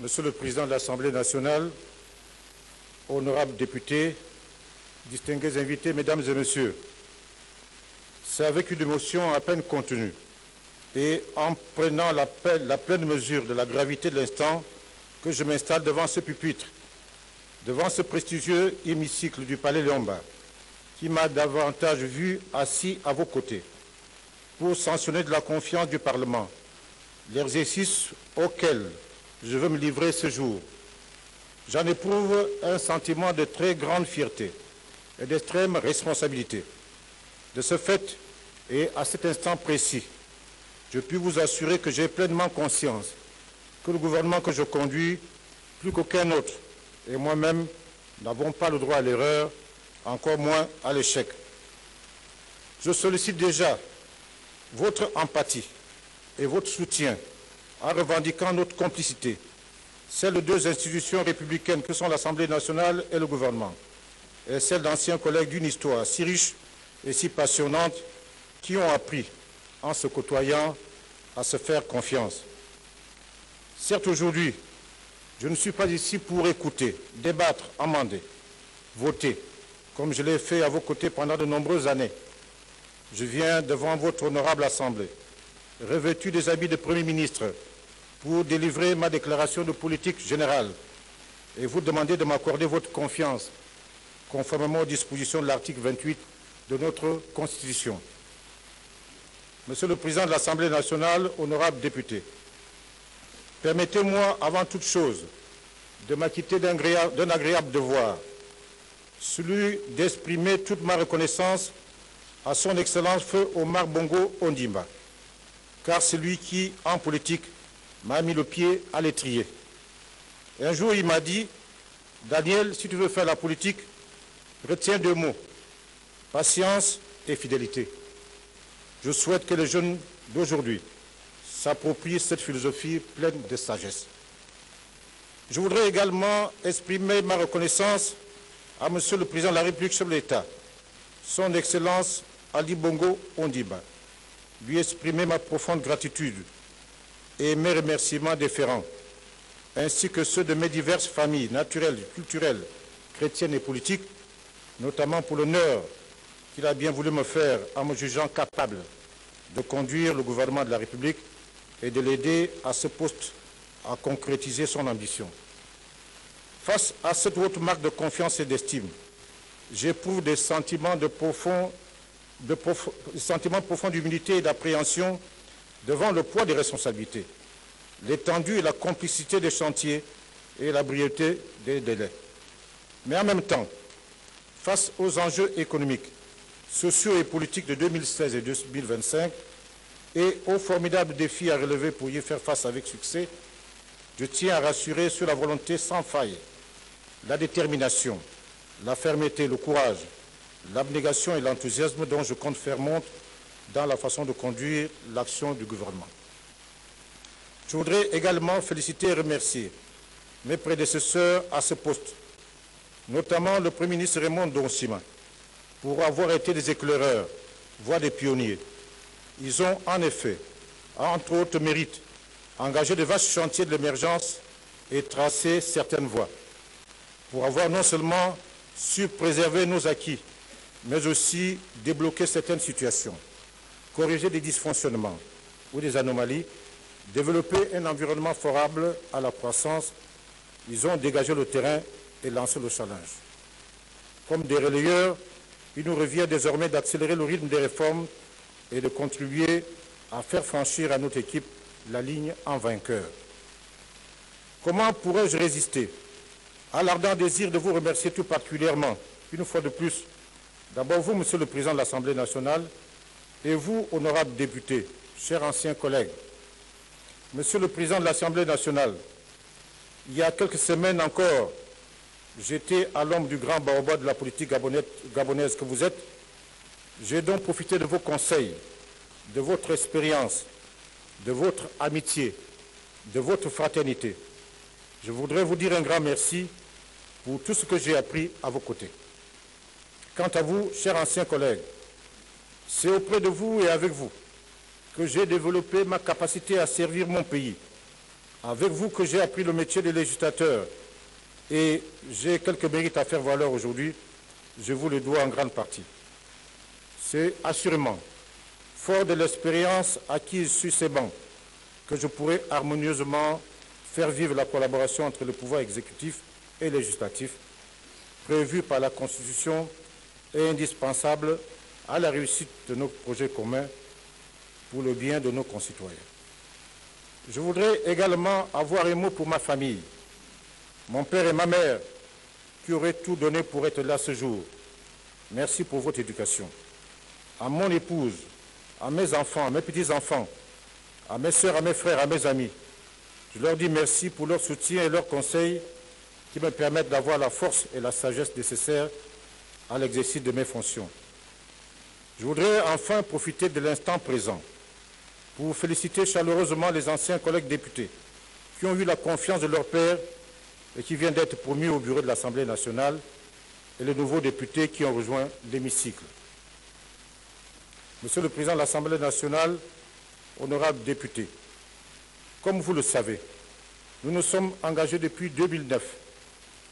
Monsieur le Président de l'Assemblée nationale, honorables députés, distingués invités, mesdames et messieurs, c'est avec une émotion à peine contenue et en prenant la pleine mesure de la gravité de l'instant que je m'installe devant ce pupitre, devant ce prestigieux hémicycle du Palais Léon-Mba, qui m'a davantage vu assis à vos côtés, pour sanctionner de la confiance du Parlement, l'exercice auquel je veux me livrer ce jour. J'en éprouve un sentiment de très grande fierté et d'extrême responsabilité. De ce fait, et à cet instant précis, je puis vous assurer que j'ai pleinement conscience que le gouvernement que je conduis, plus qu'aucun autre, et moi-même, n'avons pas le droit à l'erreur, encore moins à l'échec. Je sollicite déjà votre empathie et votre soutien en revendiquant notre complicité, celle de deux institutions républicaines que sont l'Assemblée nationale et le gouvernement, et celle d'anciens collègues d'une histoire si riche et si passionnante qui ont appris, en se côtoyant, à se faire confiance. Certes, aujourd'hui, je ne suis pas ici pour écouter, débattre, amender, voter, comme je l'ai fait à vos côtés pendant de nombreuses années. Je viens devant votre honorable Assemblée, revêtu des habits de Premier ministre, pour délivrer ma déclaration de politique générale et vous demander de m'accorder votre confiance, conformément aux dispositions de l'article 28 de notre Constitution. Monsieur le Président de l'Assemblée nationale, honorables députés, permettez-moi avant toute chose de m'acquitter d'un agréable devoir, celui d'exprimer toute ma reconnaissance à son Excellence Feu Omar Bongo Ondimba, car c'est lui qui, en politique, m'a mis le pied à l'étrier. Un jour, il m'a dit, « Daniel, si tu veux faire la politique, retiens deux mots, patience et fidélité. » Je souhaite que les jeunes d'aujourd'hui s'approprient cette philosophie pleine de sagesse. Je voudrais également exprimer ma reconnaissance à Monsieur le Président de la République, chef de l'État, son Excellence Ali Bongo Ondimba, lui exprimer ma profonde gratitude et mes remerciements déférents, ainsi que ceux de mes diverses familles naturelles, culturelles, chrétiennes et politiques, notamment pour l'honneur qu'il a bien voulu me faire en me jugeant capable de conduire le gouvernement de la République et de l'aider à ce poste à concrétiser son ambition. Face à cette haute marque de confiance et d'estime, j'éprouve des sentiments profonds d'humilité et d'appréhension devant le poids des responsabilités, l'étendue et la complicité des chantiers et la brièveté des délais. Mais en même temps, face aux enjeux économiques, sociaux et politiques de 2016 et 2025 et aux formidables défis à relever pour y faire face avec succès, je tiens à rassurer sur la volonté sans faille, la détermination, la fermeté, le courage, l'abnégation et l'enthousiasme dont je compte faire montre dans la façon de conduire l'action du gouvernement. Je voudrais également féliciter et remercier mes prédécesseurs à ce poste, notamment le Premier ministre Raymond Donsima, pour avoir été des éclaireurs, voire des pionniers. Ils ont en effet, entre autres mérites, engagé de vastes chantiers de l'émergence et tracé certaines voies, pour avoir non seulement su préserver nos acquis, mais aussi débloquer certaines situations, corriger des dysfonctionnements ou des anomalies, développer un environnement favorable à la croissance. Ils ont dégagé le terrain et lancé le challenge. Comme des relayeurs, il nous revient désormais d'accélérer le rythme des réformes et de contribuer à faire franchir à notre équipe la ligne en vainqueur. Comment pourrais-je résister à l'ardent désir de vous remercier tout particulièrement, une fois de plus, d'abord vous, Monsieur le Président de l'Assemblée nationale, et vous, honorables députés, chers anciens collègues. Monsieur le Président de l'Assemblée nationale, il y a quelques semaines encore, j'étais à l'ombre du grand baobab de la politique gabonaise que vous êtes. J'ai donc profité de vos conseils, de votre expérience, de votre amitié, de votre fraternité. Je voudrais vous dire un grand merci pour tout ce que j'ai appris à vos côtés. Quant à vous, chers anciens collègues, c'est auprès de vous et avec vous que j'ai développé ma capacité à servir mon pays avec vous que j'ai appris le métier de législateur et j'ai quelques mérites à faire valoir aujourd'hui, je vous le dois en grande partie. C'est assurément, fort de l'expérience acquise sur ces bancs, que je pourrai harmonieusement faire vivre la collaboration entre le pouvoir exécutif et législatif, prévue par la Constitution et indispensable à la réussite de nos projets communs pour le bien de nos concitoyens. Je voudrais également avoir un mot pour ma famille, mon père et ma mère, qui auraient tout donné pour être là ce jour. Merci pour votre éducation. À mon épouse, à mes enfants, à mes petits-enfants, à mes sœurs, à mes frères, à mes amis, je leur dis merci pour leur soutien et leurs conseils qui me permettent d'avoir la force et la sagesse nécessaires à l'exercice de mes fonctions. Je voudrais enfin profiter de l'instant présent pour féliciter chaleureusement les anciens collègues députés qui ont eu la confiance de leur père et qui viennent d'être promus au bureau de l'Assemblée nationale et les nouveaux députés qui ont rejoint l'hémicycle. Monsieur le Président de l'Assemblée nationale, honorables députés, comme vous le savez, nous nous sommes engagés depuis 2009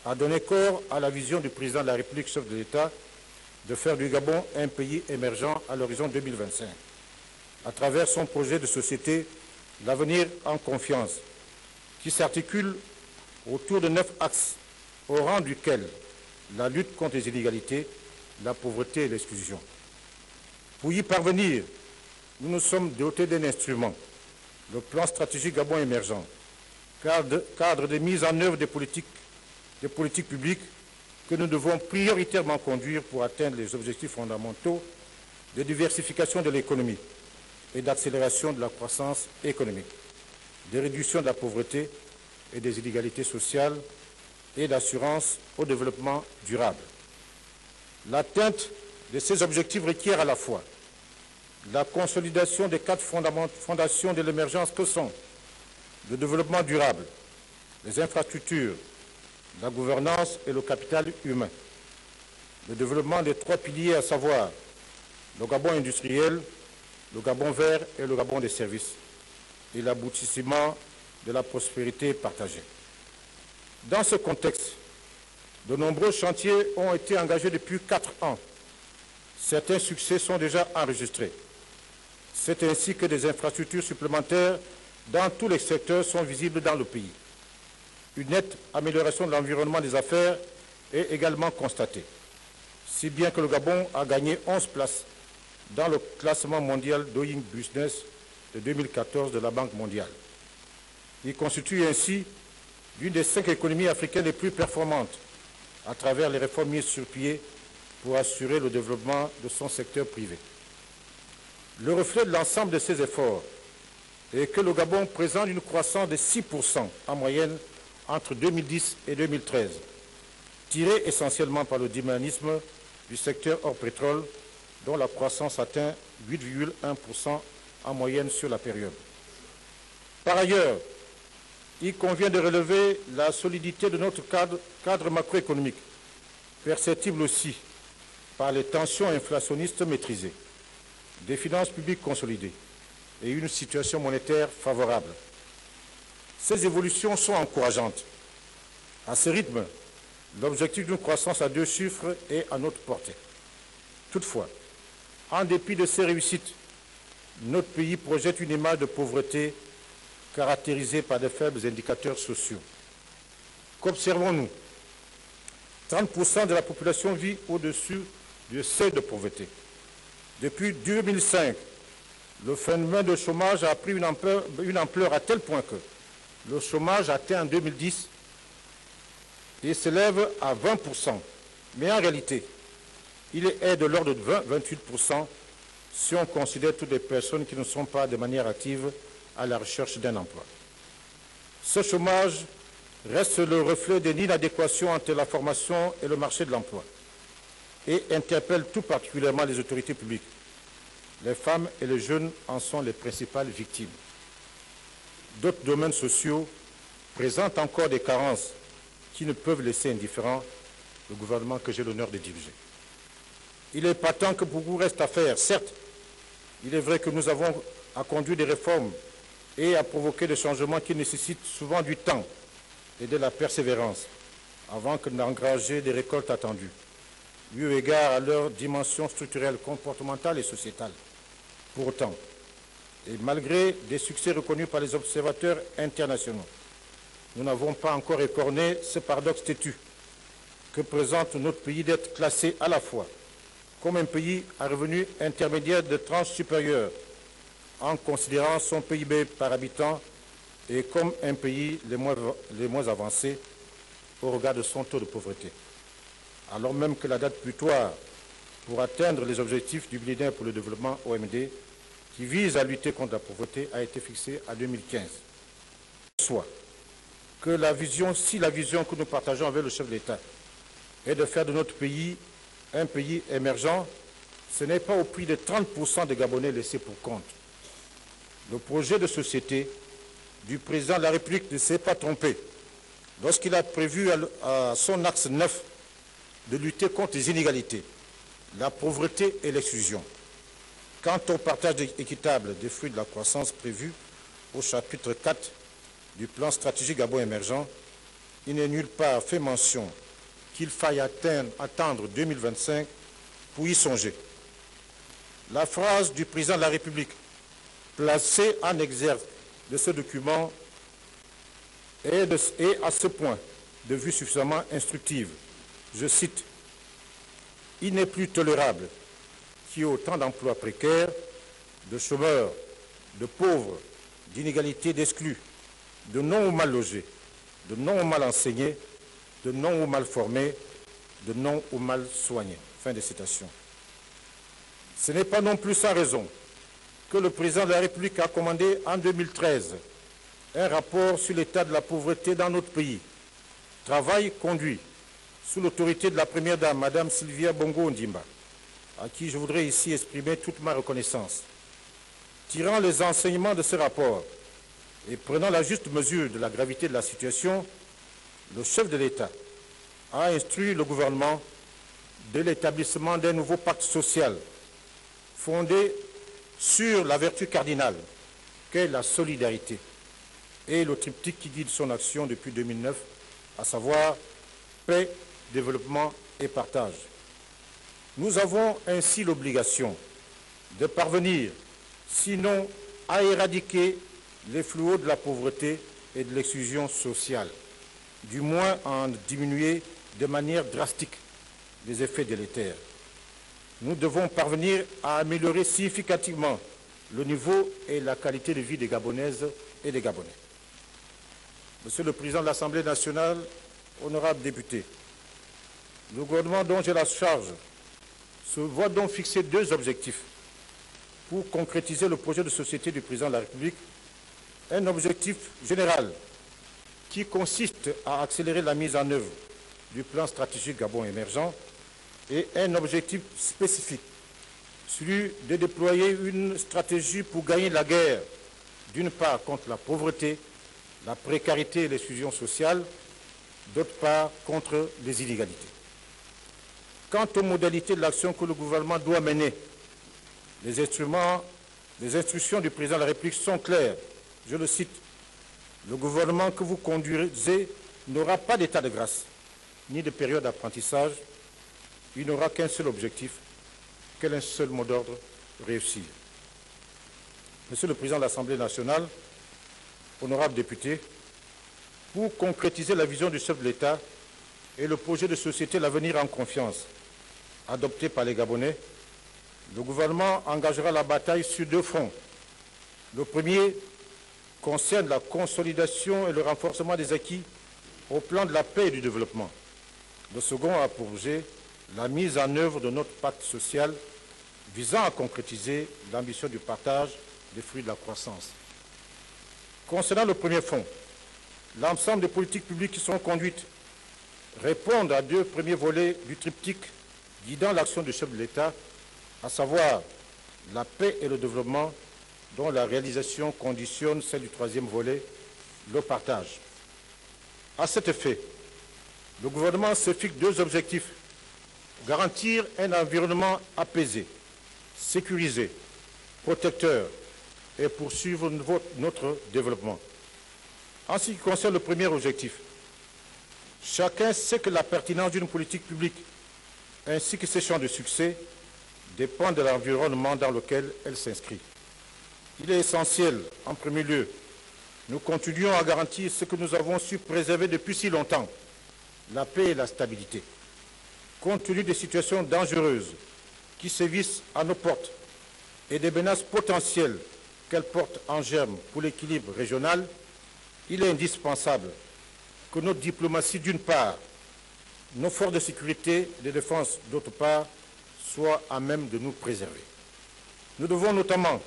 à donner corps à la vision du Président de la République, chef de l'État, de faire du Gabon un pays émergent à l'horizon 2025, à travers son projet de société L'avenir en confiance, qui s'articule autour de 9 axes, au rang duquel la lutte contre les inégalités, la pauvreté et l'exclusion. Pour y parvenir, nous nous sommes dotés d'un instrument, le plan stratégique Gabon émergent, cadre de mise en œuvre des politiques publiques que nous devons prioritairement conduire pour atteindre les objectifs fondamentaux de diversification de l'économie et d'accélération de la croissance économique, de réduction de la pauvreté et des inégalités sociales et d'assurance au développement durable. L'atteinte de ces objectifs requiert à la fois la consolidation des 4 fondations de l'émergence que sont le développement durable, les infrastructures, la gouvernance et le capital humain, le développement des 3 piliers, à savoir le Gabon industriel, le Gabon vert et le Gabon des services, et l'aboutissement de la prospérité partagée. Dans ce contexte, de nombreux chantiers ont été engagés depuis 4 ans. Certains succès sont déjà enregistrés. C'est ainsi que des infrastructures supplémentaires dans tous les secteurs sont visibles dans le pays. Une nette amélioration de l'environnement des affaires est également constatée, si bien que le Gabon a gagné 11 places dans le classement mondial Doing Business de 2014 de la Banque mondiale. Il constitue ainsi l'une des 5 économies africaines les plus performantes à travers les réformes mises sur pied pour assurer le développement de son secteur privé. Le reflet de l'ensemble de ces efforts est que le Gabon présente une croissance de 6% en moyenne entre 2010 et 2013, tirée essentiellement par le dynamisme du secteur hors pétrole, dont la croissance atteint 8,1% en moyenne sur la période. Par ailleurs, il convient de relever la solidité de notre cadre macroéconomique, perceptible aussi par les tensions inflationnistes maîtrisées, des finances publiques consolidées et une situation monétaire favorable. Ces évolutions sont encourageantes. À ce rythme, l'objectif d'une croissance à 2 chiffres est à notre portée. Toutefois, en dépit de ces réussites, notre pays projette une image de pauvreté caractérisée par de faibles indicateurs sociaux. Qu'observons-nous? 30% de la population vit au-dessus du seuil de pauvreté. Depuis 2005, le phénomène de chômage a pris une ampleur à tel point que le chômage atteint en 2010 et s'élève à 20%. Mais en réalité, il est de l'ordre de 28% si on considère toutes les personnes qui ne sont pas de manière active à la recherche d'un emploi. Ce chômage reste le reflet d'une inadéquation entre la formation et le marché de l'emploi et interpelle tout particulièrement les autorités publiques. Les femmes et les jeunes en sont les principales victimes. D'autres domaines sociaux présentent encore des carences qui ne peuvent laisser indifférent le gouvernement que j'ai l'honneur de diriger. Il est patent que beaucoup reste à faire. Certes, il est vrai que nous avons à conduire des réformes et à provoquer des changements qui nécessitent souvent du temps et de la persévérance avant que d'engranger des récoltes attendues, eu égard à leur dimension structurelle, comportementale et sociétale. Pour autant, et malgré des succès reconnus par les observateurs internationaux, nous n'avons pas encore écorné ce paradoxe têtu que présente notre pays d'être classé à la fois comme un pays à revenu intermédiaire de tranche supérieure en considérant son PIB par habitant et comme un pays les moins avancés au regard de son taux de pauvreté. Alors même que la date butoir pour atteindre les objectifs du millénaire pour le développement OMD qui vise à lutter contre la pauvreté a été fixée à 2015. Soit que si la vision que nous partageons avec le chef de l'État est de faire de notre pays un pays émergent, ce n'est pas au prix de 30% des Gabonais laissés pour compte. Le projet de société du président de la République ne s'est pas trompé lorsqu'il a prévu à son axe 9 de lutter contre les inégalités, la pauvreté et l'exclusion. Quant au partage équitable des fruits de la croissance prévu au chapitre 4 du plan stratégique Gabon émergent, il n'est nulle part fait mention qu'il faille attendre 2025 pour y songer. La phrase du président de la République placée en exergue de ce document est à ce point de vue suffisamment instructive. Je cite, « Il n'est plus tolérable qu'il y ait autant d'emplois précaires, de chômeurs, de pauvres, d'inégalités d'exclus, de non ou mal logés, de non ou mal enseignés, de non ou mal formés, de non ou mal soignés. » Fin de citation. Ce n'est pas non plus sans raison que le président de la République a commandé en 2013 un rapport sur l'état de la pauvreté dans notre pays. Travail conduit sous l'autorité de la première dame, Madame Sylvia Bongo Ondimba, à qui je voudrais ici exprimer toute ma reconnaissance. Tirant les enseignements de ce rapport et prenant la juste mesure de la gravité de la situation, le chef de l'État a instruit le gouvernement de l'établissement d'un nouveau pacte social fondé sur la vertu cardinale qu'est la solidarité et le triptyque qui guide son action depuis 2009, à savoir paix, développement et partage. Nous avons ainsi l'obligation de parvenir, sinon à éradiquer les fléaux de la pauvreté et de l'exclusion sociale, du moins à en diminuer de manière drastique les effets délétères. Nous devons parvenir à améliorer significativement le niveau et la qualité de vie des Gabonaises et des Gabonais. Monsieur le Président de l'Assemblée nationale, honorables députés, le gouvernement dont j'ai la charge se voit donc fixer deux objectifs pour concrétiser le projet de société du Président de la République. Un objectif général qui consiste à accélérer la mise en œuvre du plan stratégique Gabon émergent et un objectif spécifique, celui de déployer une stratégie pour gagner la guerre, d'une part contre la pauvreté, la précarité et l'exclusion sociale, d'autre part contre les inégalités. Quant aux modalités de l'action que le gouvernement doit mener, les instructions du président de la République sont claires. Je le cite, « Le gouvernement que vous conduisez n'aura pas d'état de grâce, ni de période d'apprentissage. Il n'aura qu'un seul objectif, qu'un seul mot d'ordre, réussir. » Monsieur le Président de l'Assemblée nationale, honorables députés, pour concrétiser la vision du chef de l'État et le projet de société L'avenir en confiance, adopté par les Gabonais, le gouvernement engagera la bataille sur deux fronts. Le premier concerne la consolidation et le renforcement des acquis au plan de la paix et du développement. Le second a pour objet la mise en œuvre de notre pacte social visant à concrétiser l'ambition du partage des fruits de la croissance. Concernant le premier fonds, l'ensemble des politiques publiques qui sont conduites répondent à deux premiers volets du triptyque guidant l'action du chef de l'État, à savoir la paix et le développement, dont la réalisation conditionne celle du troisième volet, le partage. À cet effet, le gouvernement se fixe deux objectifs: garantir un environnement apaisé, sécurisé, protecteur, et poursuivre notre développement. En ce qui concerne le premier objectif, chacun sait que la pertinence d'une politique publique ainsi que ses chances de succès dépendent de l'environnement dans lequel elle s'inscrit. Il est essentiel, en premier lieu, nous continuons à garantir ce que nous avons su préserver depuis si longtemps, la paix et la stabilité. Compte tenu des situations dangereuses qui sévissent à nos portes et des menaces potentielles qu'elles portent en germe pour l'équilibre régional, il est indispensable que notre diplomatie, d'une part, nos forces de sécurité et de défense, d'autre part, soient à même de nous préserver. Nous devons notamment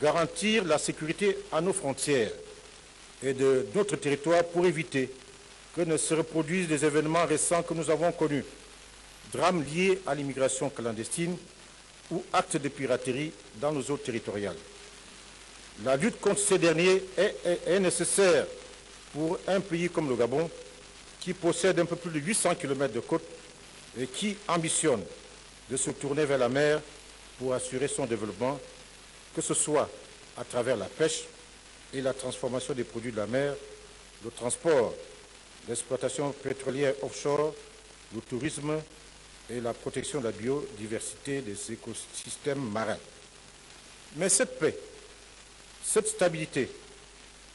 garantir la sécurité à nos frontières et de notre territoire pour éviter que ne se reproduisent les événements récents que nous avons connus, drames liés à l'immigration clandestine ou actes de piraterie dans nos eaux territoriales. La lutte contre ces derniers est nécessaire pour un pays comme le Gabon, qui possède un peu plus de 800 km de côte et qui ambitionne de se tourner vers la mer pour assurer son développement, que ce soit à travers la pêche et la transformation des produits de la mer, le transport, l'exploitation pétrolière offshore, le tourisme et la protection de la biodiversité des écosystèmes marins. Mais cette paix, cette stabilité,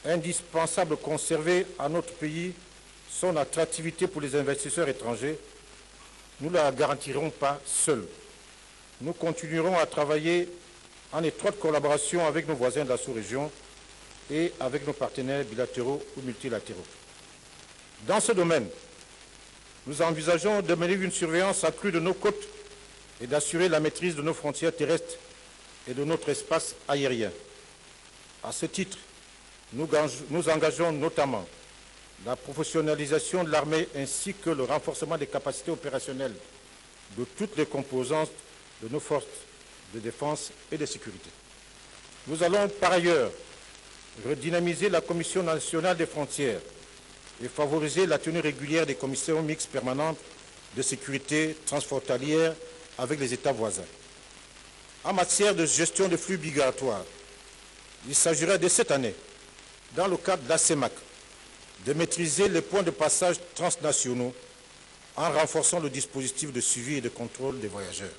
indispensable de conserver à notre pays son attractivité pour les investisseurs étrangers, nous ne la garantirons pas seuls. Nous continuerons à travailler en étroite collaboration avec nos voisins de la sous-région et avec nos partenaires bilatéraux ou multilatéraux. Dans ce domaine, nous envisageons de mener une surveillance accrue de nos côtes et d'assurer la maîtrise de nos frontières terrestres et de notre espace aérien. À ce titre, nous engageons notamment la professionnalisation de l'armée ainsi que le renforcement des capacités opérationnelles de toutes les composantes de nos forces de défense et de sécurité. Nous allons par ailleurs redynamiser la Commission nationale des frontières et favoriser la tenue régulière des commissions mixtes permanentes de sécurité transfrontalière avec les États voisins. En matière de gestion des flux migratoires, il s'agira de cette année, dans le cadre de la CEMAC, de maîtriser les points de passage transnationaux en renforçant le dispositif de suivi et de contrôle des voyageurs.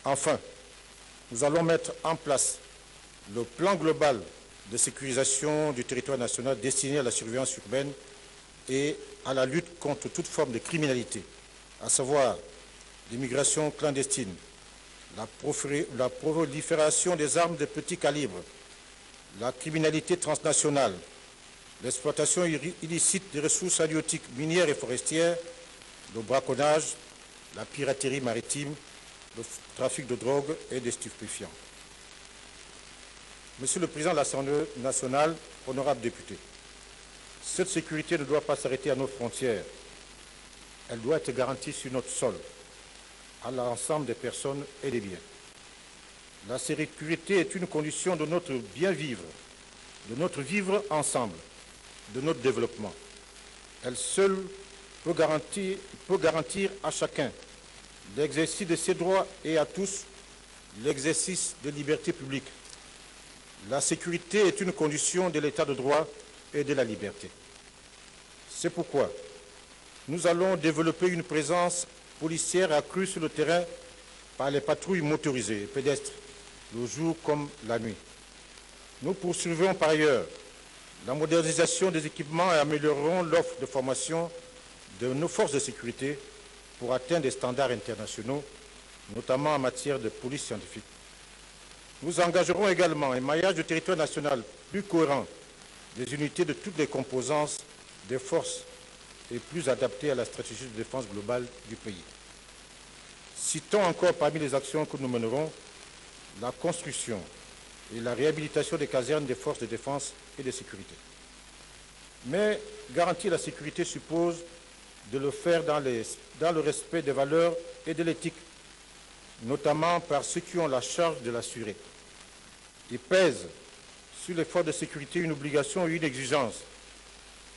Enfin, nous allons mettre en place le plan global de sécurisation du territoire national destiné à la surveillance urbaine et à la lutte contre toute forme de criminalité, à savoir l'immigration clandestine, la prolifération des armes de petit calibre, la criminalité transnationale, l'exploitation illicite des ressources halieutiques, minières et forestières, le braconnage, la piraterie maritime, le trafic de drogue et des stupéfiants. Monsieur le Président de l'Assemblée nationale, honorables députés, cette sécurité ne doit pas s'arrêter à nos frontières. Elle doit être garantie sur notre sol, à l'ensemble des personnes et des biens. La sécurité est une condition de notre bien-vivre, de notre vivre ensemble, de notre développement. Elle seule peut garantir à chacun l'exercice de ses droits et à tous l'exercice de libertés publiques. La sécurité est une condition de l'état de droit et de la liberté. C'est pourquoi nous allons développer une présence policière accrue sur le terrain par les patrouilles motorisées et pédestres, le jour comme la nuit. Nous poursuivrons par ailleurs la modernisation des équipements et améliorerons l'offre de formation de nos forces de sécurité pour atteindre des standards internationaux, notamment en matière de police scientifique. Nous engagerons également un maillage du territoire national plus cohérent des unités de toutes les composantes des forces et plus adapté à la stratégie de défense globale du pays. Citons encore parmi les actions que nous mènerons la construction et la réhabilitation des casernes des forces de défense et de sécurité. Mais garantir la sécurité suppose de le faire dans le respect des valeurs et de l'éthique, notamment par ceux qui ont la charge de l'assurer. Il pèse sur les forces de sécurité une obligation et une exigence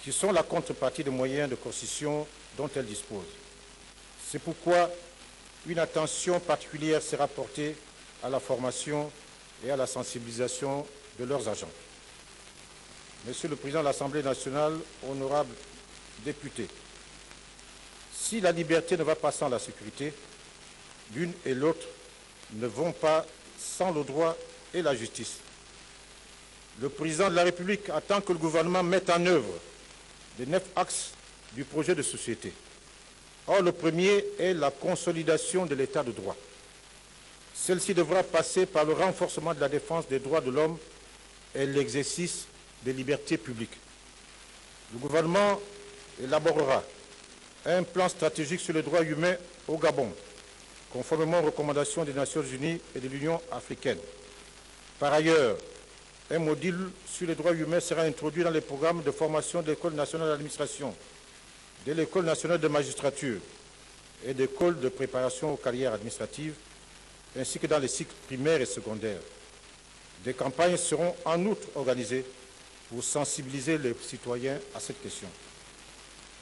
qui sont la contrepartie des moyens de coercition dont elles disposent. C'est pourquoi une attention particulière sera portée à la formation et à la sensibilisation de leurs agents. Monsieur le Président de l'Assemblée nationale, honorables députés, si la liberté ne va pas sans la sécurité, l'une et l'autre ne vont pas sans le droit et la justice. Le Président de la République attend que le gouvernement mette en œuvre les 9 axes du projet de société. Or, le premier est la consolidation de l'état de droit. Celle-ci devra passer par le renforcement de la défense des droits de l'homme et l'exercice des libertés publiques. Le gouvernement élaborera un plan stratégique sur les droits humains au Gabon, conformément aux recommandations des Nations Unies et de l'Union africaine. Par ailleurs, un module sur les droits humains sera introduit dans les programmes de formation de l'École nationale d'administration, de l'École nationale de magistrature et d'écoles de préparation aux carrières administratives, ainsi que dans les cycles primaires et secondaires. Des campagnes seront en outre organisées pour sensibiliser les citoyens à cette question.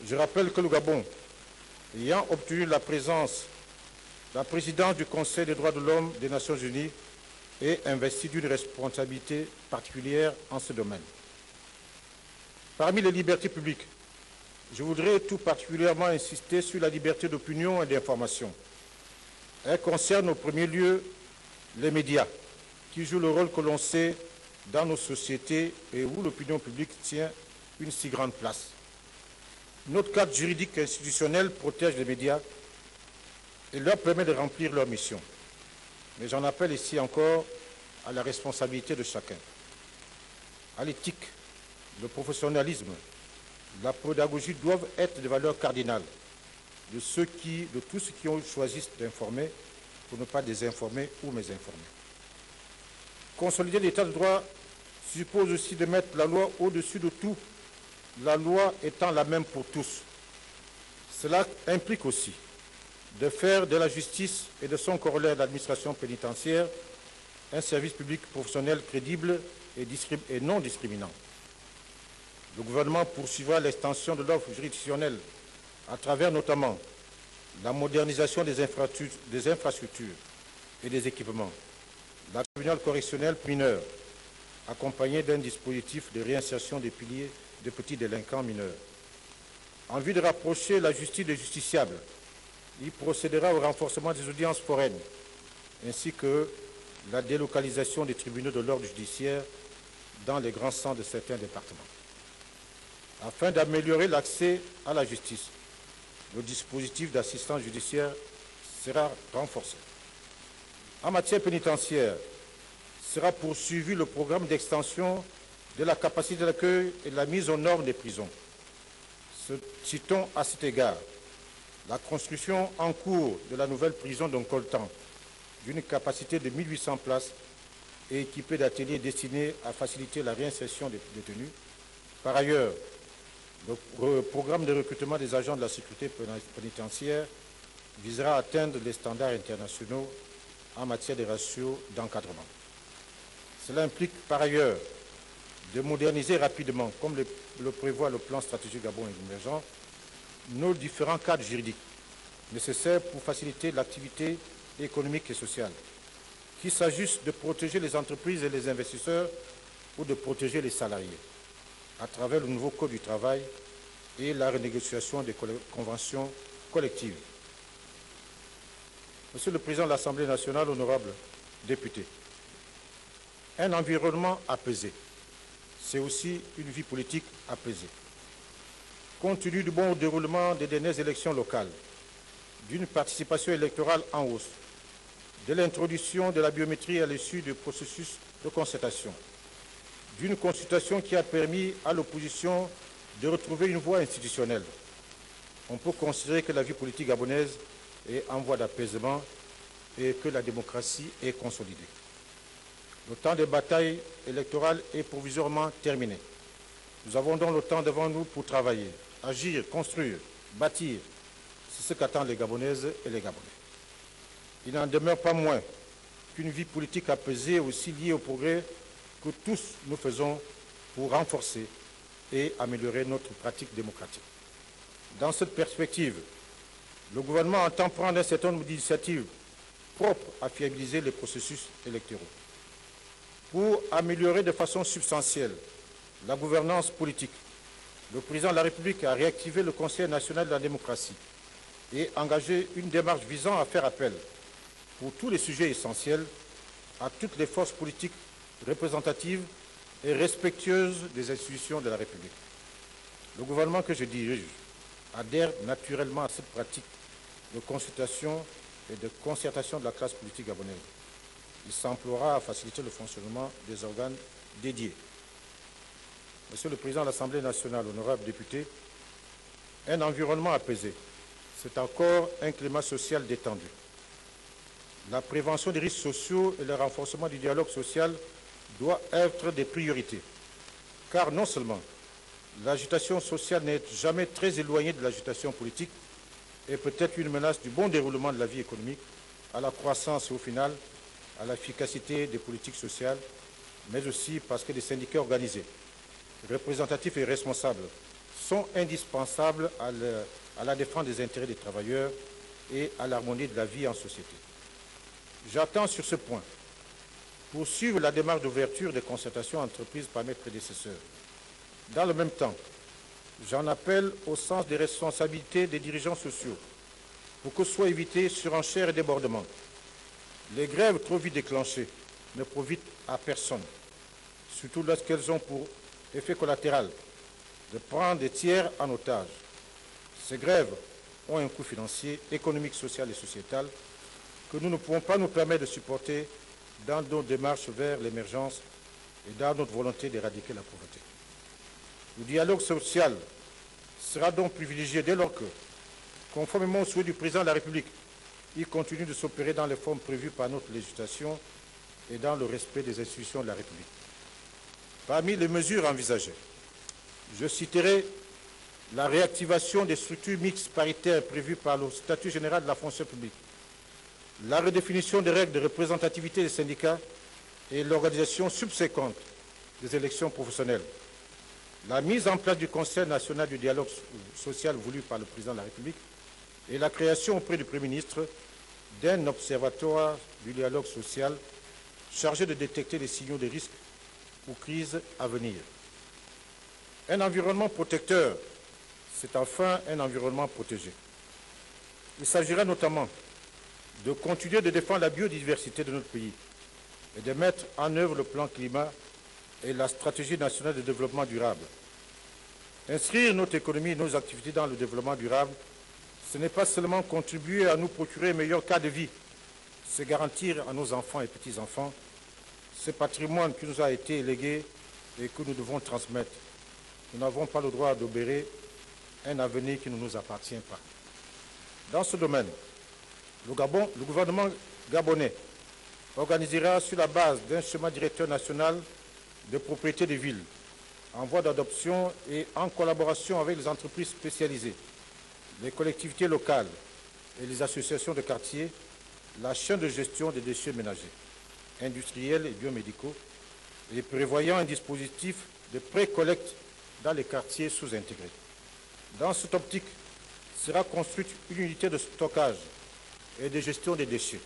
Je rappelle que le Gabon, ayant obtenu la présidence du Conseil des droits de l'homme des Nations Unies, est investi d'une responsabilité particulière en ce domaine. Parmi les libertés publiques, je voudrais tout particulièrement insister sur la liberté d'opinion et d'information. Elle concerne au premier lieu les médias, qui jouent le rôle que l'on sait dans nos sociétés et où l'opinion publique tient une si grande place. Notre cadre juridique et institutionnel protège les médias et leur permet de remplir leur mission. Mais j'en appelle ici encore à la responsabilité de chacun, à l'éthique, le professionnalisme, la pédagogie doivent être des valeurs cardinales de tous ceux qui ont choisi d'informer pour ne pas désinformer ou mésinformer. Consolider l'état de droit suppose aussi de mettre la loi au-dessus de tout, la loi étant la même pour tous. Cela implique aussi de faire de la justice et de son corollaire de l'administration pénitentiaire un service public professionnel crédible et non discriminant. Le gouvernement poursuivra l'extension de l'offre juridictionnelle à travers notamment la modernisation des infrastructures et des équipements, la tribunal correctionnel mineur, accompagné d'un dispositif de réinsertion des petits délinquants mineurs. En vue de rapprocher la justice des justiciables, il procédera au renforcement des audiences foraines, ainsi que la délocalisation des tribunaux de l'ordre judiciaire dans les grands centres de certains départements. Afin d'améliorer l'accès à la justice, le dispositif d'assistance judiciaire sera renforcé. En matière pénitentiaire, sera poursuivi le programme d'extension de la capacité d'accueil et de la mise aux normes des prisons. Citons à cet égard la construction en cours de la nouvelle prison d'Onkoltan, d'une capacité de 1800 places et équipée d'ateliers destinés à faciliter la réinsertion des détenus. Par ailleurs, le programme de recrutement des agents de la sécurité pénitentiaire visera à atteindre les standards internationaux en matière de ratios d'encadrement. Cela implique par ailleurs de moderniser rapidement, comme le prévoit le plan stratégique Gabon émergent, nos différents cadres juridiques nécessaires pour faciliter l'activité économique et sociale, qu'il s'agisse de protéger les entreprises et les investisseurs ou de protéger les salariés, à travers le nouveau Code du travail et la renégociation des conventions collectives. Monsieur le Président de l'Assemblée nationale, honorables députés, un environnement apaisé, c'est aussi une vie politique apaisée. Compte tenu du bon déroulement des dernières élections locales, d'une participation électorale en hausse, de l'introduction de la biométrie à l'issue du processus de concertation, d'une consultation qui a permis à l'opposition de retrouver une voie institutionnelle, on peut considérer que la vie politique gabonaise est en voie d'apaisement et que la démocratie est consolidée. Le temps des batailles électorales est provisoirement terminé. Nous avons donc le temps devant nous pour travailler, agir, construire, bâtir. C'est ce qu'attendent les Gabonaises et les Gabonais. Il n'en demeure pas moins qu'une vie politique apaisée est aussi liée au progrès que tous nous faisons pour renforcer et améliorer notre pratique démocratique. Dans cette perspective, le gouvernement entend prendre un certain nombre d'initiatives propres à fiabiliser les processus électoraux. Pour améliorer de façon substantielle la gouvernance politique, le président de la République a réactivé le Conseil national de la démocratie et engagé une démarche visant à faire appel, pour tous les sujets essentiels, à toutes les forces politiques représentatives et respectueuses des institutions de la République. Le gouvernement que je dirige adhère naturellement à cette pratique de consultation et de concertation de la classe politique gabonaise. Il s'emploiera à faciliter le fonctionnement des organes dédiés. Monsieur le Président de l'Assemblée nationale, honorables députés, un environnement apaisé, c'est encore un climat social détendu. La prévention des risques sociaux et le renforcement du dialogue social doit être des priorités, car non seulement l'agitation sociale n'est jamais très éloignée de l'agitation politique et peut être une menace du bon déroulement de la vie économique, à la croissance et au final à l'efficacité des politiques sociales, mais aussi parce que les syndicats organisés, représentatifs et responsables sont indispensables à la défense des intérêts des travailleurs et à l'harmonie de la vie en société. J'attends sur ce point poursuivre la démarche d'ouverture des concertations entreprises par mes prédécesseurs. Dans le même temps, j'en appelle au sens des responsabilités des dirigeants sociaux pour que soient évités surenchères et débordements. Les grèves trop vite déclenchées ne profitent à personne, surtout lorsqu'elles ont pour effet collatéral de prendre des tiers en otage. Ces grèves ont un coût financier, économique, social et sociétal que nous ne pouvons pas nous permettre de supporter dans nos démarches vers l'émergence et dans notre volonté d'éradiquer la pauvreté. Le dialogue social sera donc privilégié dès lors que, conformément au souhait du président de la République, il continue de s'opérer dans les formes prévues par notre législation et dans le respect des institutions de la République. Parmi les mesures envisagées, je citerai la réactivation des structures mixtes paritaires prévues par le statut général de la fonction publique, la redéfinition des règles de représentativité des syndicats et l'organisation subséquente des élections professionnelles, la mise en place du Conseil national du dialogue social voulu par le président de la République et la création auprès du Premier ministre d'un observatoire du dialogue social chargé de détecter les signaux de risque ou crises à venir. Un environnement protecteur, c'est enfin un environnement protégé. Il s'agira notamment de continuer de défendre la biodiversité de notre pays et de mettre en œuvre le plan climat et la stratégie nationale de développement durable. Inscrire notre économie et nos activités dans le développement durable, ce n'est pas seulement contribuer à nous procurer un meilleur cadre de vie, c'est garantir à nos enfants et petits-enfants ce patrimoine qui nous a été légué et que nous devons transmettre. Nous n'avons pas le droit d'obérer un avenir qui ne nous appartient pas. Dans ce domaine, le gouvernement gabonais organisera sur la base d'un schéma directeur national de propriété des villes, en voie d'adoption et en collaboration avec les entreprises spécialisées, les collectivités locales et les associations de quartier, la chaîne de gestion des déchets ménagers, industriels et biomédicaux, et prévoyant un dispositif de pré-collecte dans les quartiers sous-intégrés. Dans cette optique, sera construite une unité de stockage et de gestion des déchets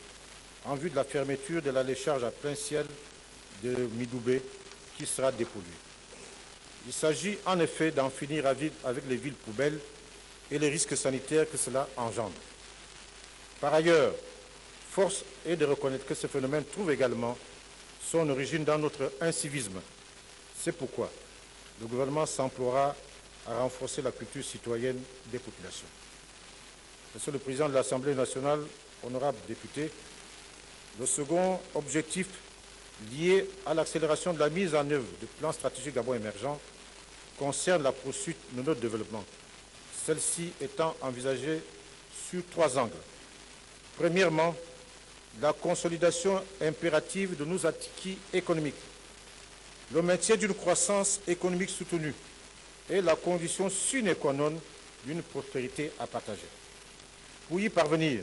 en vue de la fermeture de la décharge à plein ciel de Midoubé qui sera dépolluée. Il s'agit en effet d'en finir avec les villes poubelles et les risques sanitaires que cela engendre. Par ailleurs, force est de reconnaître que ce phénomène trouve également son origine dans notre incivisme. C'est pourquoi le gouvernement s'emploiera à renforcer la culture citoyenne des populations. Monsieur le Président de l'Assemblée nationale, honorables députés, le second objectif lié à l'accélération de la mise en œuvre du plan stratégique Gabon émergent concerne la poursuite de notre développement, celle-ci étant envisagée sur 3 angles. Premièrement, la consolidation impérative de nos acquis économiques, le maintien d'une croissance économique soutenue est la condition sine qua non d'une prospérité à partager. Pour y parvenir,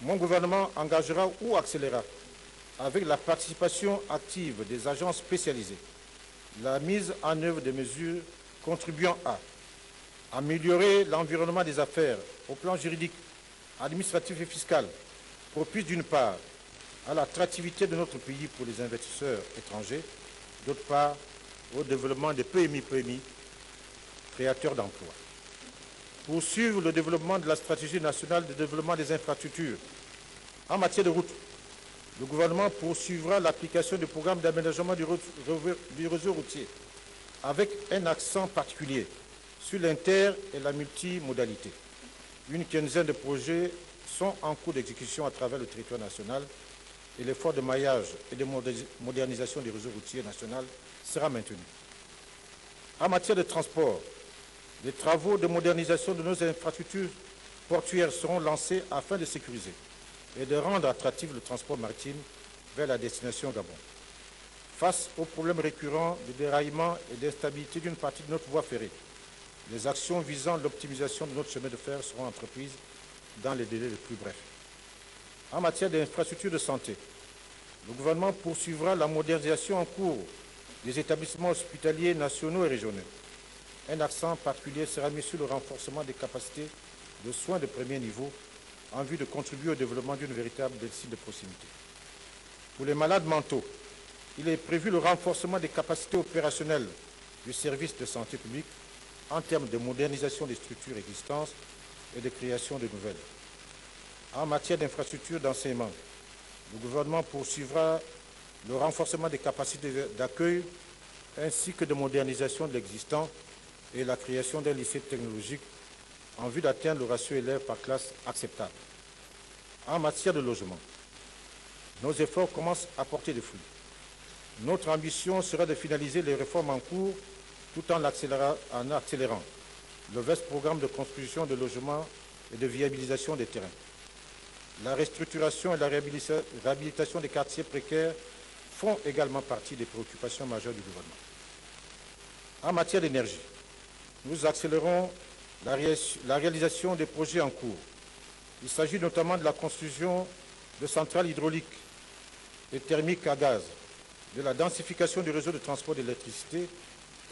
mon gouvernement engagera ou accélérera, avec la participation active des agences spécialisées, la mise en œuvre des mesures contribuant à améliorer l'environnement des affaires au plan juridique, administratif et fiscal, propice d'une part à l'attractivité de notre pays pour les investisseurs étrangers, d'autre part au développement des PMI, créateurs d'emplois. Poursuivre le développement de la stratégie nationale de développement des infrastructures. En matière de routes, le gouvernement poursuivra l'application du programme d'aménagement du réseau routier avec un accent particulier sur l'inter et la multimodalité. Une quinzaine de projets sont en cours d'exécution à travers le territoire national et l'effort de maillage et de modernisation du réseau routier national sera maintenu. En matière de transport, les travaux de modernisation de nos infrastructures portuaires seront lancés afin de sécuriser et de rendre attractif le transport maritime vers la destination Gabon. Face aux problèmes récurrents de déraillement et d'instabilité d'une partie de notre voie ferrée, les actions visant l'optimisation de notre chemin de fer seront entreprises dans les délais les plus brefs. En matière d'infrastructures de santé, le gouvernement poursuivra la modernisation en cours des établissements hospitaliers nationaux et régionaux. Un accent particulier sera mis sur le renforcement des capacités de soins de premier niveau en vue de contribuer au développement d'une véritable médecine de proximité. Pour les malades mentaux, il est prévu le renforcement des capacités opérationnelles du service de santé publique en termes de modernisation des structures existantes et de création de nouvelles. En matière d'infrastructures d'enseignement, le gouvernement poursuivra le renforcement des capacités d'accueil ainsi que de modernisation de l'existant et la création d'un lycée technologique en vue d'atteindre le ratio élèves par classe acceptable. En matière de logement, nos efforts commencent à porter des fruits. Notre ambition sera de finaliser les réformes en cours tout en accélérant le vaste programme de construction de logements et de viabilisation des terrains. La restructuration et la réhabilitation des quartiers précaires font également partie des préoccupations majeures du gouvernement. En matière d'énergie, nous accélérons la réalisation des projets en cours. Il s'agit notamment de la construction de centrales hydrauliques et thermiques à gaz, de la densification du réseau de transport d'électricité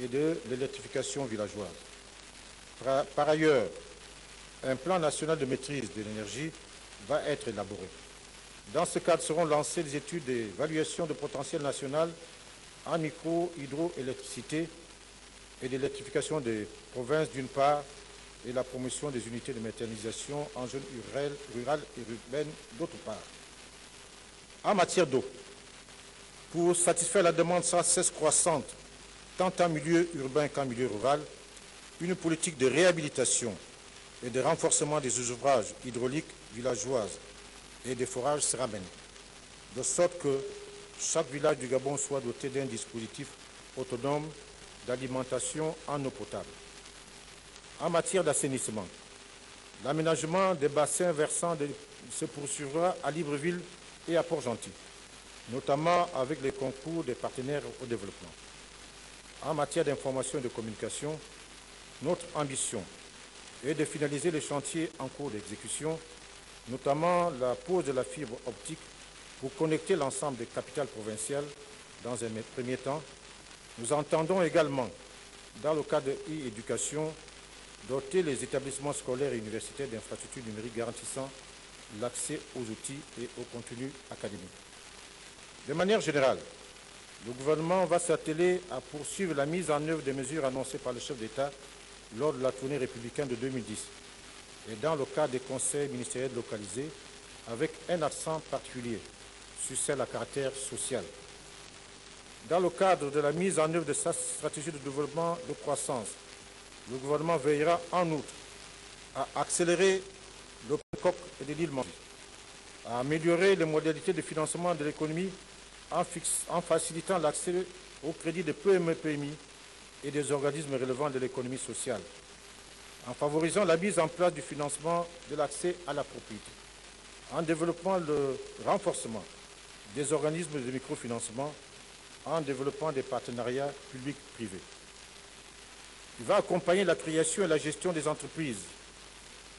et de l'électrification villageoise. Par ailleurs, un plan national de maîtrise de l'énergie va être élaboré. Dans ce cadre seront lancées des études d'évaluation de potentiel national en micro-hydroélectricité et d'électrification des provinces d'une part et la promotion des unités de méthanisation en zones rurales et urbaines d'autre part. En matière d'eau, pour satisfaire la demande sans cesse croissante, tant en milieu urbain qu'en milieu rural, une politique de réhabilitation et de renforcement des ouvrages hydrauliques villageoises et des forages sera menée, de sorte que chaque village du Gabon soit doté d'un dispositif autonome d'alimentation en eau potable. En matière d'assainissement, l'aménagement des bassins versants se poursuivra à Libreville et à Port-Gentil, notamment avec les concours des partenaires au développement. En matière d'information et de communication, notre ambition est de finaliser les chantiers en cours d'exécution, notamment la pose de la fibre optique pour connecter l'ensemble des capitales provinciales dans un premier temps. Nous entendons également, dans le cadre de e-éducation, doter les établissements scolaires et universitaires d'infrastructures numériques garantissant l'accès aux outils et aux contenus académiques. De manière générale, le gouvernement va s'atteler à poursuivre la mise en œuvre des mesures annoncées par le chef d'État lors de la tournée républicaine de 2010 et dans le cadre des conseils ministériels localisés, avec un accent particulier sur celles à caractère social. Dans le cadre de la mise en œuvre de sa stratégie de développement de croissance, le gouvernement veillera en outre à accélérer le POC et de l'île Mandé, à améliorer les modalités de financement de l'économie en facilitant l'accès au crédit des PME-PMI et des organismes relevant de l'économie sociale, en favorisant la mise en place du financement de l'accès à la propriété, en développant le renforcement des organismes de microfinancement, en développant des partenariats publics-privés. Il va accompagner la création et la gestion des entreprises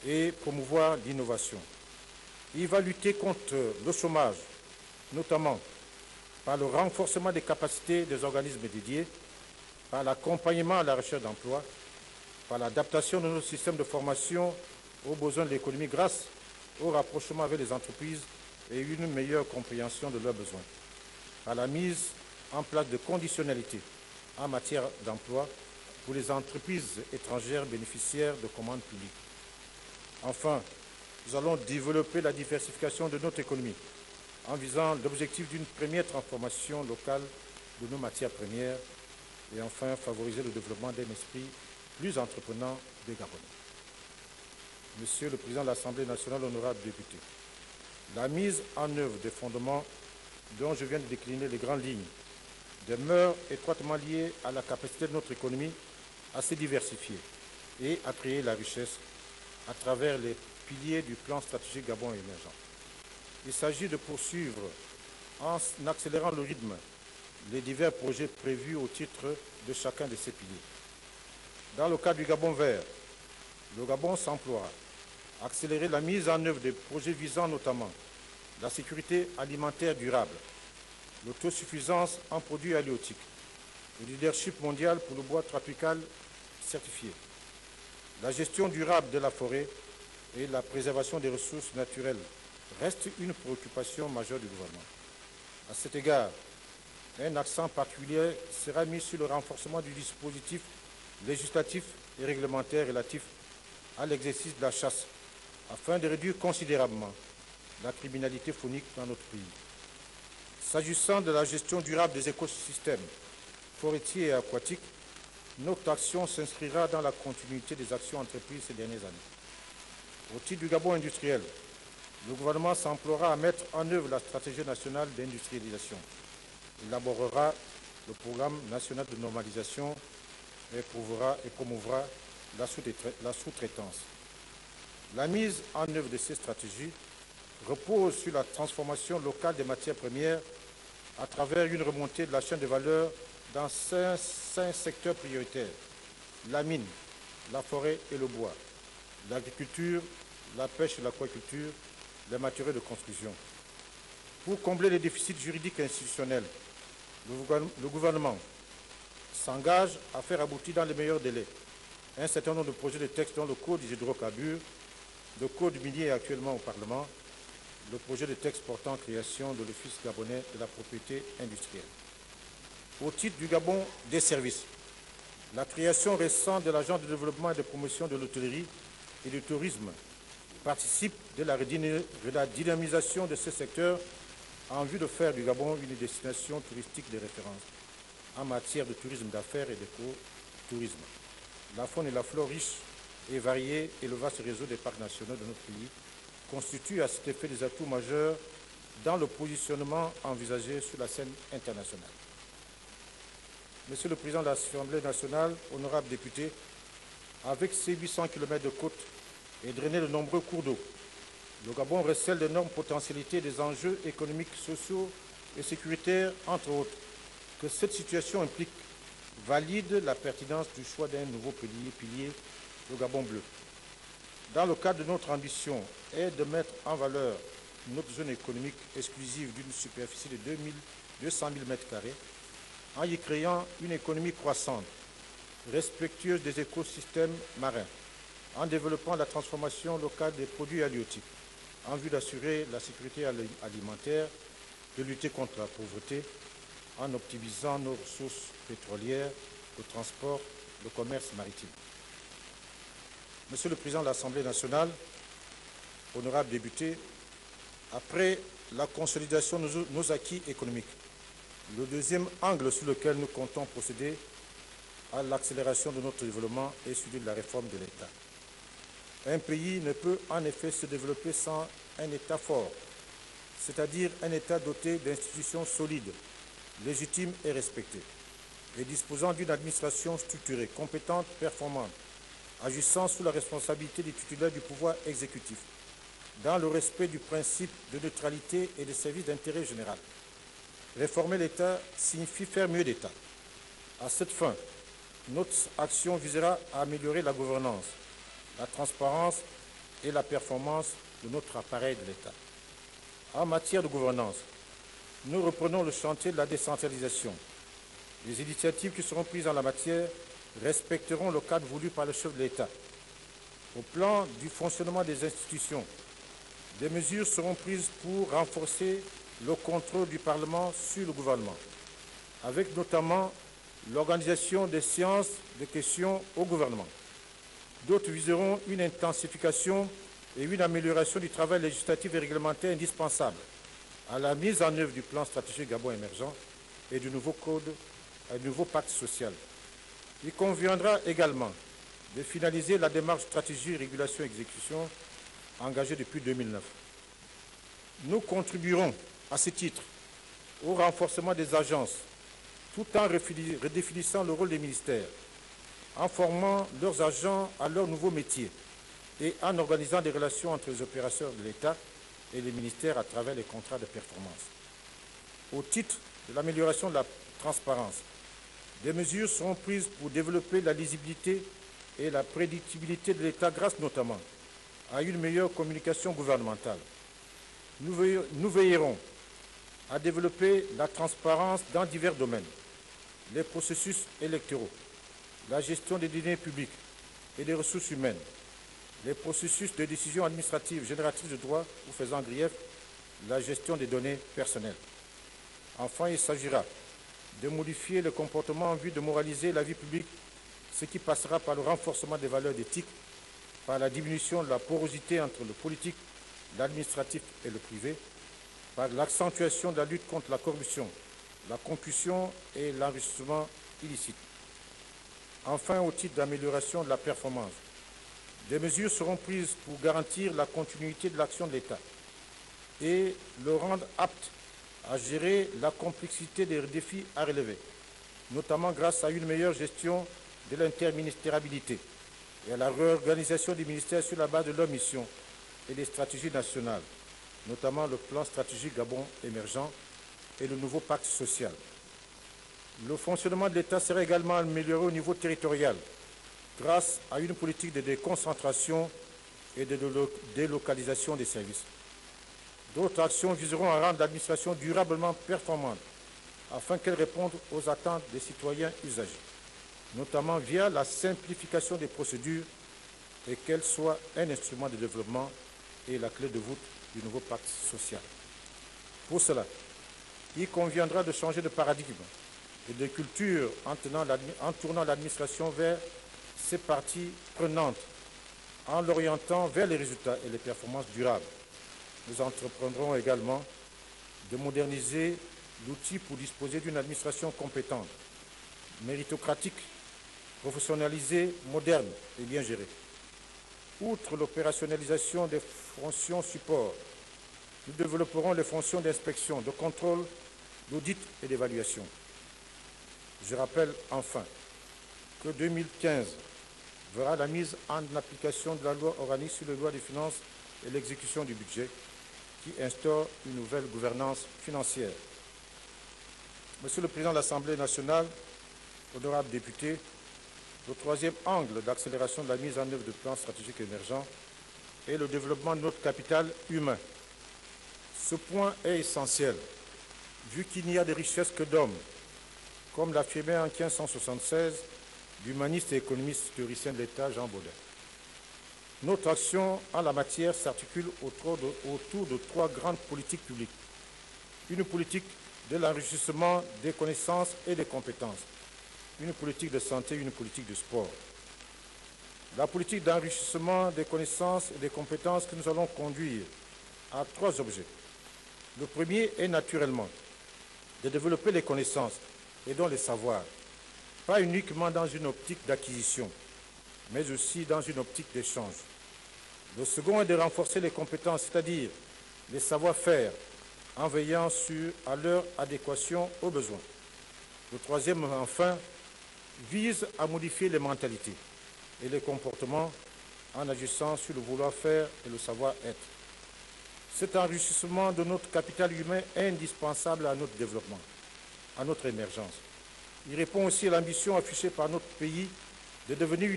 et promouvoir l'innovation. Il va lutter contre le chômage, notamment par le renforcement des capacités des organismes dédiés, par l'accompagnement à la recherche d'emploi, par l'adaptation de nos systèmes de formation aux besoins de l'économie grâce au rapprochement avec les entreprises et une meilleure compréhension de leurs besoins, par la mise en place de conditionnalités en matière d'emploi pour les entreprises étrangères bénéficiaires de commandes publiques. Enfin, nous allons développer la diversification de notre économie en visant l'objectif d'une première transformation locale de nos matières premières et enfin favoriser le développement d'un esprit plus entreprenant des Gabonais. Monsieur le Président de l'Assemblée nationale, honorables députés, la mise en œuvre des fondements dont je viens de décliner les grandes lignes demeure étroitement liée à la capacité de notre économie à se diversifier et à créer la richesse à travers les piliers du plan stratégique Gabon émergent. Il s'agit de poursuivre en accélérant le rythme les divers projets prévus au titre de chacun de ces piliers. Dans le cadre du Gabon vert, le Gabon s'emploiera à accélérer la mise en œuvre des projets visant notamment la sécurité alimentaire durable, l'autosuffisance en produits halieutiques, le leadership mondial pour le bois tropical certifié, la gestion durable de la forêt et la préservation des ressources naturelles restent une préoccupation majeure du gouvernement. À cet égard, un accent particulier sera mis sur le renforcement du dispositif législatif et réglementaire relatif à l'exercice de la chasse, afin de réduire considérablement la criminalité faunique dans notre pays. S'agissant de la gestion durable des écosystèmes forestiers et aquatiques, notre action s'inscrira dans la continuité des actions entreprises ces dernières années. Au titre du Gabon industriel, le gouvernement s'emploiera à mettre en œuvre la stratégie nationale d'industrialisation. Il élaborera le programme national de normalisation et promouvra la sous-traitance. La mise en œuvre de ces stratégies repose sur la transformation locale des matières premières à travers une remontée de la chaîne de valeur dans cinq secteurs prioritaires: la mine, la forêt et le bois, l'agriculture, la pêche et l'aquaculture, les matériaux de construction. Pour combler les déficits juridiques et institutionnels, le gouvernement s'engage à faire aboutir dans les meilleurs délais un certain nombre de projets de texte dont le Code des hydrocarbures, le Code minier est actuellement au Parlement, le projet de texte portant création de l'Office gabonais de la propriété industrielle. Au titre du Gabon des services, la création récente de l'Agence de développement et de promotion de l'hôtellerie et du tourisme participe de la dynamisation de ce secteur en vue de faire du Gabon une destination touristique de référence en matière de tourisme d'affaires et d'écotourisme. La faune et la flore riches et variées et le vaste réseau des parcs nationaux de notre pays constituent à cet effet des atouts majeurs dans le positionnement envisagé sur la scène internationale. Monsieur le Président de l'Assemblée nationale, honorables députés, avec ses 800 km de côte et drainés de nombreux cours d'eau, le Gabon recèle d'énormes potentialités des enjeux économiques, sociaux et sécuritaires, entre autres, que cette situation implique valide la pertinence du choix d'un nouveau pilier, le Gabon bleu. Dans le cadre de notre ambition est de mettre en valeur notre zone économique exclusive d'une superficie de 200 000 m², en y créant une économie croissante, respectueuse des écosystèmes marins, en développant la transformation locale des produits halieutiques, en vue d'assurer la sécurité alimentaire, de lutter contre la pauvreté, en optimisant nos ressources pétrolières, le transport, le commerce maritime. Monsieur le Président de l'Assemblée nationale, honorables députés, après la consolidation de nos acquis économiques, le deuxième angle sur lequel nous comptons procéder à l'accélération de notre développement est celui de la réforme de l'État. Un pays ne peut en effet se développer sans un État fort, c'est-à-dire un État doté d'institutions solides, légitimes et respectées, et disposant d'une administration structurée, compétente, performante, agissant sous la responsabilité des titulaires du pouvoir exécutif, dans le respect du principe de neutralité et des services d'intérêt général. Réformer l'État signifie faire mieux l'État. À cette fin, notre action visera à améliorer la gouvernance, la transparence et la performance de notre appareil de l'État. En matière de gouvernance, nous reprenons le chantier de la décentralisation. Les initiatives qui seront prises en la matière respecteront le cadre voulu par le chef de l'État. Au plan du fonctionnement des institutions, des mesures seront prises pour renforcer le contrôle du Parlement sur le gouvernement, avec notamment l'organisation des séances de questions au gouvernement. D'autres viseront une intensification et une amélioration du travail législatif et réglementaire indispensable à la mise en œuvre du plan stratégique Gabon émergent et du nouveau pacte social. Il conviendra également de finaliser la démarche stratégie, régulation et exécution engagée depuis 2009. Nous contribuerons à ce titre au renforcement des agences, tout en redéfinissant le rôle des ministères, en formant leurs agents à leur nouveau métier et en organisant des relations entre les opérateurs de l'État et les ministères à travers les contrats de performance. Au titre de l'amélioration de la transparence, des mesures seront prises pour développer la lisibilité et la prédictibilité de l'État grâce notamment à une meilleure communication gouvernementale. Nous veillerons à développer la transparence dans divers domaines, les processus électoraux, la gestion des deniers publics et des ressources humaines, les processus de décision administrative génératrice de droits ou faisant grief, la gestion des données personnelles. Enfin, il s'agira de modifier le comportement en vue de moraliser la vie publique, ce qui passera par le renforcement des valeurs d'éthique, par la diminution de la porosité entre le politique, l'administratif et le privé, par l'accentuation de la lutte contre la corruption, la concussion et l'enrichissement illicite. Enfin, au titre d'amélioration de la performance, des mesures seront prises pour garantir la continuité de l'action de l'État et le rendre apte à gérer la complexité des défis à relever, notamment grâce à une meilleure gestion de l'interministérialité et à la réorganisation des ministères sur la base de leurs missions et des stratégies nationales, notamment le plan stratégique Gabon émergent et le nouveau pacte social. Le fonctionnement de l'État sera également amélioré au niveau territorial grâce à une politique de déconcentration et de délocalisation des services. D'autres actions viseront à rendre l'administration durablement performante afin qu'elle réponde aux attentes des citoyens usagers, notamment via la simplification des procédures et qu'elle soit un instrument de développement et la clé de voûte du nouveau pacte social. Pour cela, il conviendra de changer de paradigme et de culture en tournant l'administration vers ses parties prenantes, en l'orientant vers les résultats et les performances durables. Nous entreprendrons également de moderniser l'outil pour disposer d'une administration compétente, méritocratique, professionnalisée, moderne et bien gérée. Outre l'opérationnalisation des fonctions support, nous développerons les fonctions d'inspection, de contrôle, d'audit et d'évaluation. Je rappelle enfin que 2015 verra la mise en application de la loi organique sur les lois des finances et l'exécution du budget qui instaure une nouvelle gouvernance financière. Monsieur le Président de l'Assemblée nationale, honorables députés, le troisième angle d'accélération de la mise en œuvre du plan stratégique émergent est le développement de notre capital humain. Ce point est essentiel, vu qu'il n'y a de richesse que d'hommes, comme l'affirmait en 1576 l'humaniste et économiste théoricien de l'État Jean Baudin. Notre action en la matière s'articule autour de trois grandes politiques publiques. Une politique de l'enrichissement des connaissances et des compétences, une politique de santé et une politique de sport. La politique d'enrichissement des connaissances et des compétences que nous allons conduire a trois objets. Le premier est naturellement de développer les connaissances et donc les savoirs, pas uniquement dans une optique d'acquisition, mais aussi dans une optique d'échange. Le second est de renforcer les compétences, c'est-à-dire les savoir-faire, en veillant à leur adéquation aux besoins. Le troisième, enfin, vise à modifier les mentalités et les comportements en agissant sur le vouloir-faire et le savoir-être. Cet enrichissement de notre capital humain est indispensable à notre développement, à notre émergence. Il répond aussi à l'ambition affichée par notre pays de devenir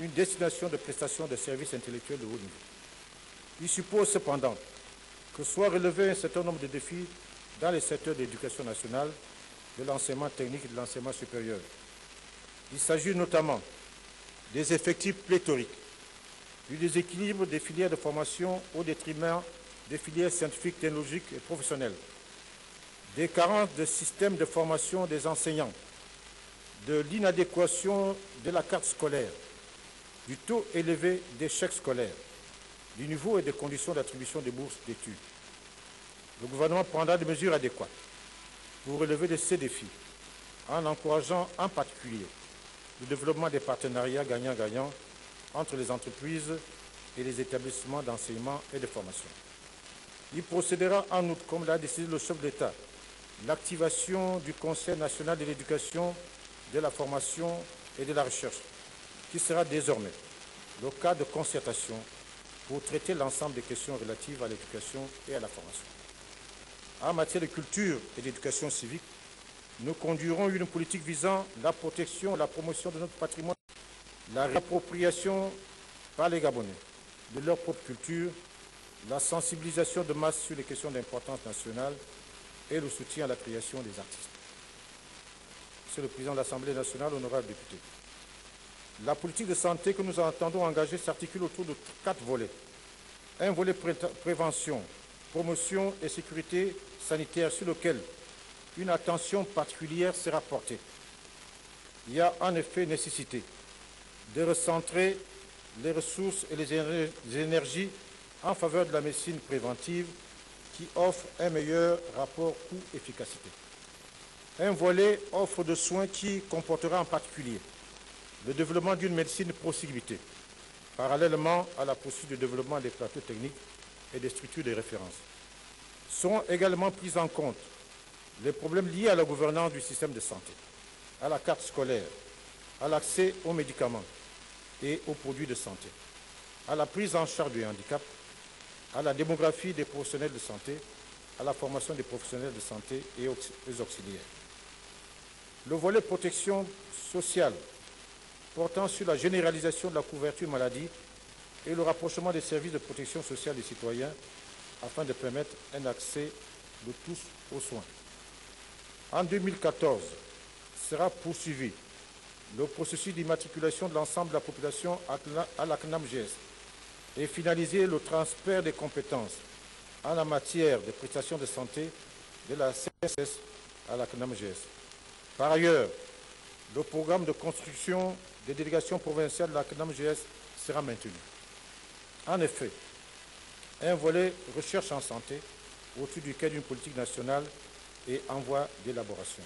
une destination de prestation de services intellectuels de haut niveau. Il suppose cependant que soient relevés un certain nombre de défis dans les secteurs de l'éducation nationale, de l'enseignement technique et de l'enseignement supérieur. Il s'agit notamment des effectifs pléthoriques, du déséquilibre des filières de formation au détriment des filières scientifiques, technologiques et professionnelles, des carences de systèmes de formation des enseignants, de l'inadéquation de la carte scolaire, du taux élevé d'échecs scolaires, du niveau et des conditions d'attribution des bourses d'études. Le gouvernement prendra des mesures adéquates pour relever de ces défis, en encourageant en particulier le développement des partenariats gagnant-gagnant entre les entreprises et les établissements d'enseignement et de formation. Il procédera en outre, comme l'a décidé le chef de l'État, l'activation du Conseil national de l'éducation, de la formation et de la recherche, qui sera désormais le cadre de concertation pour traiter l'ensemble des questions relatives à l'éducation et à la formation. En matière de culture et d'éducation civique, nous conduirons une politique visant la protection et la promotion de notre patrimoine, la réappropriation par les Gabonais de leur propre culture, la sensibilisation de masse sur les questions d'importance nationale et le soutien à la création des artistes. Monsieur le Président de l'Assemblée nationale, honorables députés, la politique de santé que nous entendons engager s'articule autour de 4 volets. Un volet prévention, promotion et sécurité sanitaire sur lequel une attention particulière sera portée. Il y a en effet nécessité de recentrer les ressources et les énergies en faveur de la médecine préventive qui offre un meilleur rapport coût-efficacité. Un volet offre de soins qui comportera en particulier le développement d'une médecine de proximité, parallèlement à la poursuite du développement des plateaux techniques et des structures de référence. Seront également pris en compte les problèmes liés à la gouvernance du système de santé, à la carte scolaire, à l'accès aux médicaments et aux produits de santé, à la prise en charge du handicap, à la démographie des professionnels de santé, à la formation des professionnels de santé et aux auxiliaires. Le volet protection sociale portant sur la généralisation de la couverture maladie et le rapprochement des services de protection sociale des citoyens afin de permettre un accès de tous aux soins. En 2014, sera poursuivi le processus d'immatriculation de l'ensemble de la population à la CNAMGS et finaliser le transfert des compétences en la matière de prestations de santé de la CSS à la CNAMGS. Par ailleurs, le programme de construction des délégations provinciales de la CNAMGS sera maintenu. En effet, un volet recherche en santé, au-dessus duquel une politique nationale est en voie d'élaboration.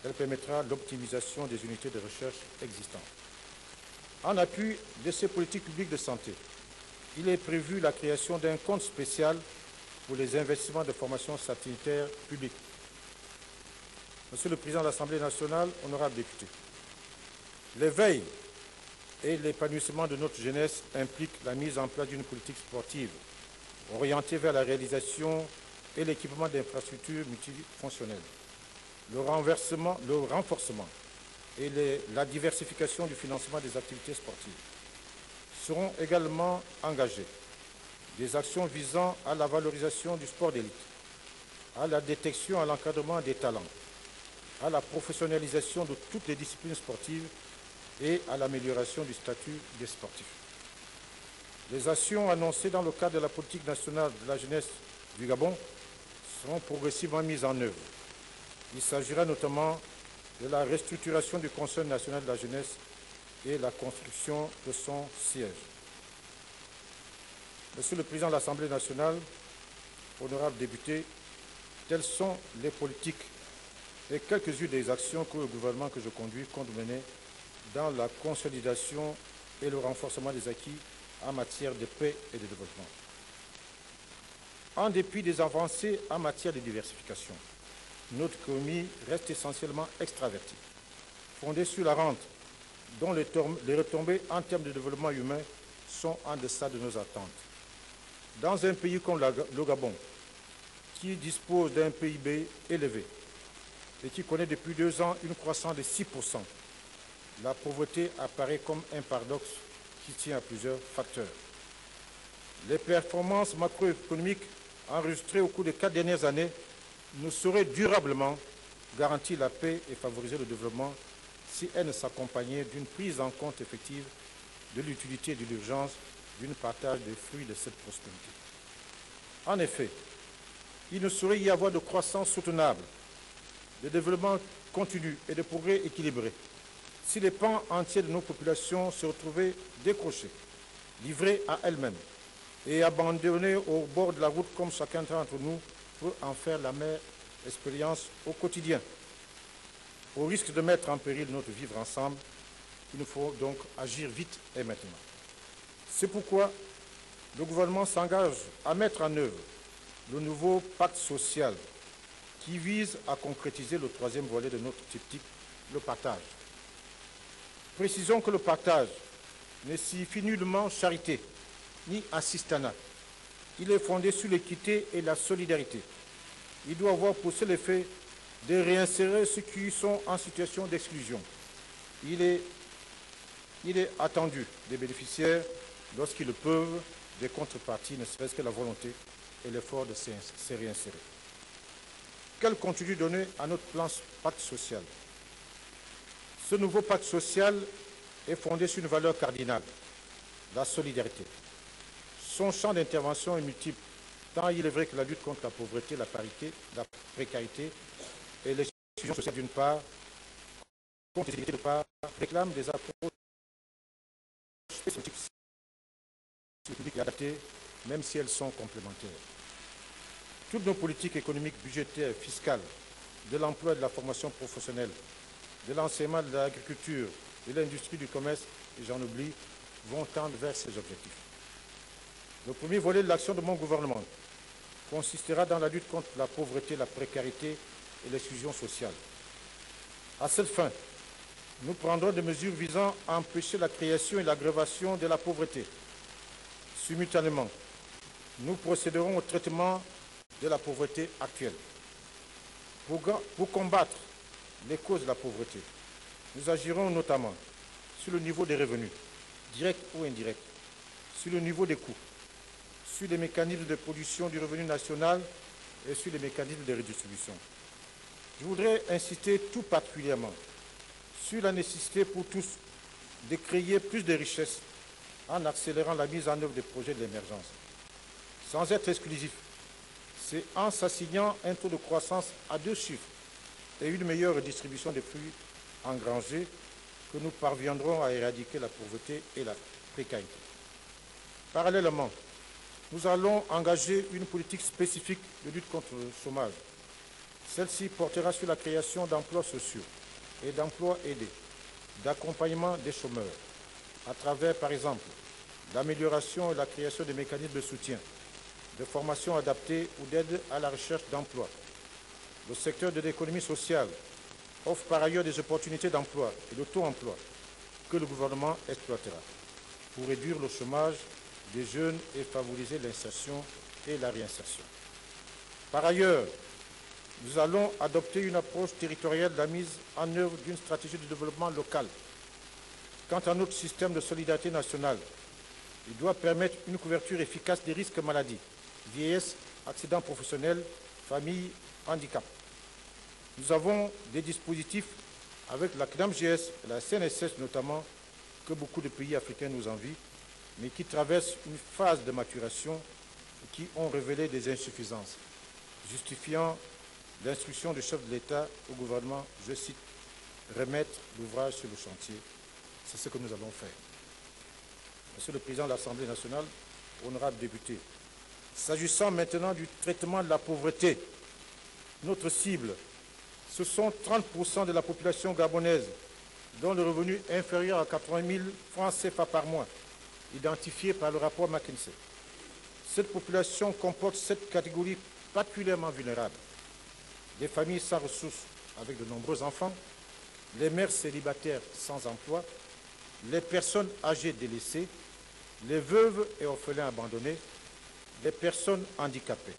Elle permettra l'optimisation des unités de recherche existantes. En appui de ces politiques publiques de santé, il est prévu la création d'un compte spécial pour les investissements de formation sanitaire publique. Monsieur le Président de l'Assemblée nationale, honorables députés, l'éveil et l'épanouissement de notre jeunesse impliquent la mise en place d'une politique sportive orientée vers la réalisation et l'équipement d'infrastructures multifonctionnelles, le renforcement et la diversification du financement des activités sportives. Seront également engagées des actions visant à la valorisation du sport d'élite, à la détection et à l'encadrement des talents, à la professionnalisation de toutes les disciplines sportives et à l'amélioration du statut des sportifs. Les actions annoncées dans le cadre de la politique nationale de la jeunesse du Gabon seront progressivement mises en œuvre. Il s'agira notamment de la restructuration du Conseil national de la jeunesse et la construction de son siège. Monsieur le Président de l'Assemblée nationale, honorables députés, telles sont les politiques et quelques-unes des actions que le gouvernement que je conduis compte mener dans la consolidation et le renforcement des acquis en matière de paix et de développement. En dépit des avancées en matière de diversification, notre économie reste essentiellement extravertie, fondée sur la rente, dont les retombées en termes de développement humain sont en deçà de nos attentes. Dans un pays comme le Gabon, qui dispose d'un PIB élevé et qui connaît depuis 2 ans une croissance de 6%, la pauvreté apparaît comme un paradoxe qui tient à plusieurs facteurs. Les performances macroéconomiques enregistrées au cours des 4 dernières années ne sauraient durablement garantir la paix et favoriser le développement si elles ne s'accompagnaient d'une prise en compte effective de l'utilité et de l'urgence d'une partage des fruits de cette prospérité. En effet, il ne saurait y avoir de croissance soutenable, de développement continu et de progrès équilibré si les pans entiers de nos populations se retrouvaient décrochés, livrés à elles-mêmes et abandonnés au bord de la route comme chacun d'entre nous peut en faire la mère expérience au quotidien. Au risque de mettre en péril notre vivre ensemble, il nous faut donc agir vite et maintenant. C'est pourquoi le gouvernement s'engage à mettre en œuvre le nouveau pacte social qui vise à concrétiser le troisième volet de notre triptyque, le partage. Précisons que le partage ne signifie nullement charité ni assistanat. Il est fondé sur l'équité et la solidarité. Il doit avoir pour seul effet de réinsérer ceux qui sont en situation d'exclusion. Il est attendu des bénéficiaires, lorsqu'ils le peuvent, des contreparties, ne serait-ce que la volonté et l'effort de se réinsérer. Quel contenu donner à notre plan pacte social? Ce nouveau pacte social est fondé sur une valeur cardinale, la solidarité. Son champ d'intervention est multiple, tant il est vrai que la lutte contre la pauvreté, la parité, la précarité et l'exclusion sociale d'une part, contre les inégalités de part, réclame des approches spécifiques et adaptées, même si elles sont complémentaires. Toutes nos politiques économiques, budgétaires, fiscales, de l'emploi et de la formation professionnelle, de l'enseignement, de l'agriculture, de l'industrie, du commerce, et j'en oublie, vont tendre vers ces objectifs. Le premier volet de l'action de mon gouvernement consistera dans la lutte contre la pauvreté, la précarité et l'exclusion sociale. À cette fin, nous prendrons des mesures visant à empêcher la création et l'aggravation de la pauvreté. Simultanément, nous procéderons au traitement de la pauvreté actuelle. Pour combattre les causes de la pauvreté, nous agirons notamment sur le niveau des revenus, directs ou indirects, sur le niveau des coûts, sur les mécanismes de production du revenu national et sur les mécanismes de redistribution. Je voudrais insister tout particulièrement sur la nécessité pour tous de créer plus de richesses en accélérant la mise en œuvre des projets de l'émergence. Sans être exclusif, c'est en s'assignant un taux de croissance à 2 chiffres et une meilleure redistribution des flux engrangés que nous parviendrons à éradiquer la pauvreté et la précarité. Parallèlement, nous allons engager une politique spécifique de lutte contre le chômage. Celle-ci portera sur la création d'emplois sociaux et d'emplois aidés, d'accompagnement des chômeurs, à travers, par exemple, l'amélioration et la création de mécanismes de soutien, de formation adaptée ou d'aide à la recherche d'emploi. Le secteur de l'économie sociale offre par ailleurs des opportunités d'emploi et d'auto-emploi que le gouvernement exploitera pour réduire le chômage des jeunes et favoriser l'insertion et la réinsertion. Par ailleurs, nous allons adopter une approche territoriale de la mise en œuvre d'une stratégie de développement local. Quant à notre système de solidarité nationale, il doit permettre une couverture efficace des risques maladies, vieillesse, accidents professionnels, famille, handicap. Nous avons des dispositifs avec la CNAMGS et la CNSS notamment, que beaucoup de pays africains nous envient, mais qui traversent une phase de maturation et qui ont révélé des insuffisances, justifiant l'instruction du chef de l'État au gouvernement, je cite, « remettre l'ouvrage sur le chantier ». C'est ce que nous allons faire. Monsieur le Président de l'Assemblée nationale, honorable député, s'agissant maintenant du traitement de la pauvreté, notre cible, ce sont 30% de la population gabonaise dont le revenu est inférieur à 80 000 francs CFA par mois, identifié par le rapport McKinsey. Cette population comporte 7 catégories particulièrement vulnérables. Des familles sans ressources avec de nombreux enfants, les mères célibataires sans emploi, les personnes âgées délaissées, les veuves et orphelins abandonnés, les personnes handicapées,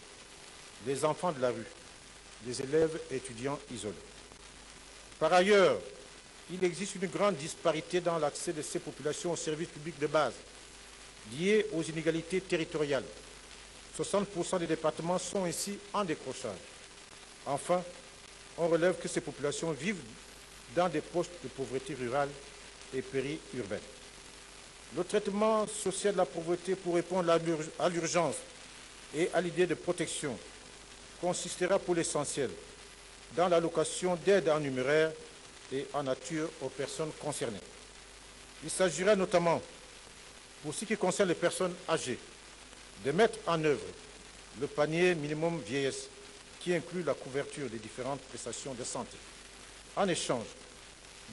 les enfants de la rue, les élèves et étudiants isolés. Par ailleurs, il existe une grande disparité dans l'accès de ces populations aux services publics de base, liés aux inégalités territoriales. 60% des départements sont ici en décrochage. Enfin, on relève que ces populations vivent dans des postes de pauvreté rurale et périurbaine. Le traitement social de la pauvreté pour répondre à l'urgence et à l'idée de protection consistera pour l'essentiel dans l'allocation d'aide en numéraire et en nature aux personnes concernées. Il s'agira notamment, pour ce qui concerne les personnes âgées, de mettre en œuvre le panier minimum vieillesse qui inclut la couverture des différentes prestations de santé. En échange,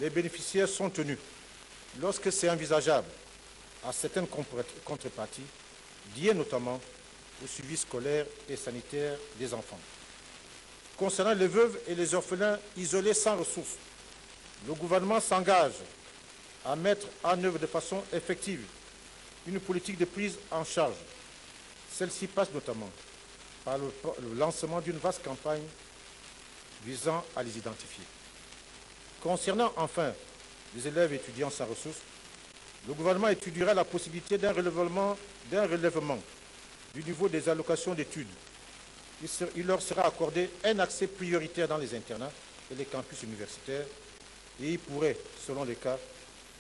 les bénéficiaires sont tenus, lorsque c'est envisageable, à certaines contreparties, liées notamment au suivi scolaire et sanitaire des enfants. Concernant les veuves et les orphelins isolés sans ressources, le gouvernement s'engage à mettre en œuvre de façon effective une politique de prise en charge. Celle-ci passe notamment par le lancement d'une vaste campagne visant à les identifier. Concernant enfin les élèves et étudiants sans ressources, le gouvernement étudiera la possibilité d'un relèvement du niveau des allocations d'études. Il leur sera accordé un accès prioritaire dans les internats et les campus universitaires et ils pourraient, selon les cas,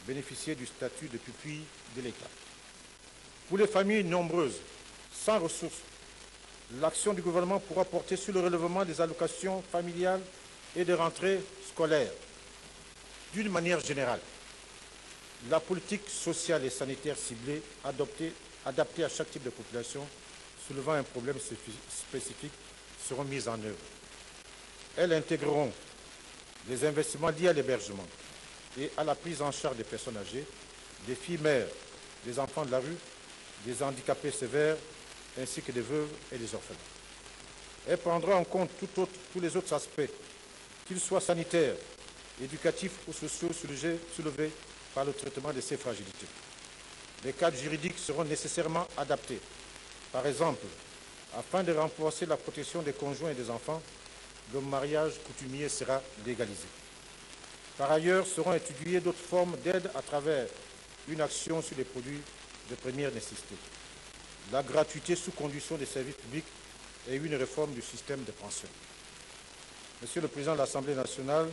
bénéficier du statut de pupille de l'État. Pour les familles nombreuses, sans ressources, l'action du gouvernement pourra porter sur le relèvement des allocations familiales et de rentrée scolaire. D'une manière générale, la politique sociale et sanitaire ciblée, adaptée à chaque type de population, soulevant un problème spécifique, seront mises en œuvre. Elles intégreront les investissements liés à l'hébergement et à la prise en charge des personnes âgées, des filles mères, des enfants de la rue, des handicapés sévères, ainsi que des veuves et des orphelins. Elle prendra en compte tous les autres aspects, qu'ils soient sanitaires, éducatifs ou sociaux soulevés par le traitement de ces fragilités. Les cadres juridiques seront nécessairement adaptés. Par exemple, afin de renforcer la protection des conjoints et des enfants, le mariage coutumier sera légalisé. Par ailleurs, seront étudiées d'autres formes d'aide à travers une action sur les produits de première nécessité, la gratuité sous condition des services publics et une réforme du système de pension. Monsieur le Président de l'Assemblée nationale,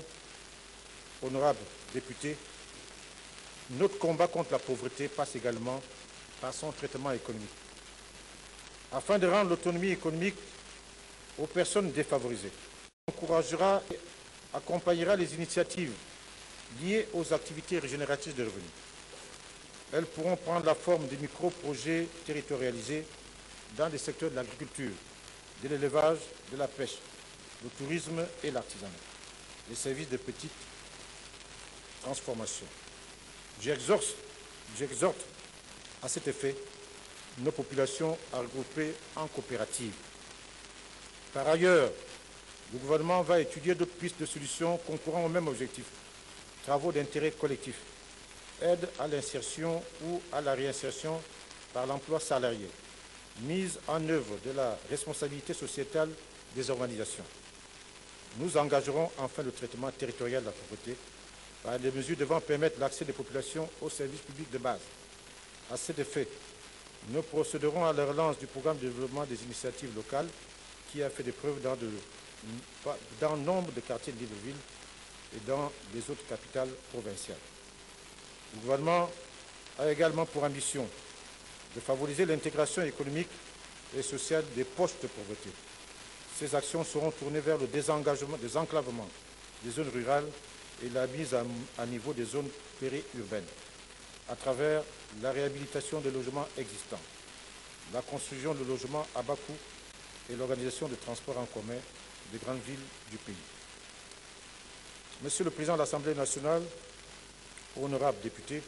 honorables députés, notre combat contre la pauvreté passe également par son traitement économique. Afin de rendre l'autonomie économique aux personnes défavorisées, on encouragera et accompagnera les initiatives liées aux activités régénératrices de revenus. Elles pourront prendre la forme de micro-projets territorialisés dans les secteurs de l'agriculture, de l'élevage, de la pêche, le tourisme et l'artisanat, les services de petite transformation. J'exhorte à cet effet nos populations à regrouper en coopératives. Par ailleurs, le gouvernement va étudier d'autres pistes de solutions concourant au même objectif, travaux d'intérêt collectif, aide à l'insertion ou à la réinsertion par l'emploi salarié, mise en œuvre de la responsabilité sociétale des organisations. Nous engagerons enfin le traitement territorial de la pauvreté par des mesures devant permettre l'accès des populations aux services publics de base. À cet effet, nous procéderons à la relance du programme de développement des initiatives locales qui a fait des preuves dans nombre de quartiers de l'île-de-Ville et dans les autres capitales provinciales. Le gouvernement a également pour ambition de favoriser l'intégration économique et sociale des poches de pauvreté. Ces actions seront tournées vers le désenclavement des zones rurales et la mise à niveau des zones périurbaines, à travers la réhabilitation des logements existants, la construction de logements à bas coût et l'organisation de transports en commun des grandes villes du pays. Monsieur le Président de l'Assemblée nationale, honorables députés,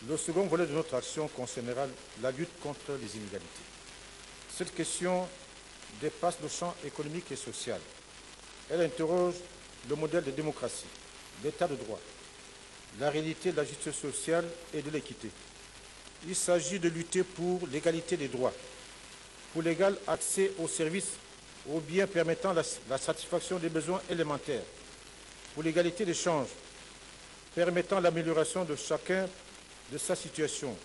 le second volet de notre action concernera la lutte contre les inégalités. Cette question dépasse le champ économique et social. Elle interroge le modèle de démocratie, l'état de droit, la réalité de la justice sociale et de l'équité. Il s'agit de lutter pour l'égalité des droits, pour l'égal accès aux services, aux biens permettant la satisfaction des besoins élémentaires, pour l'égalité des chances, permettant l'amélioration de chacun de sa situation,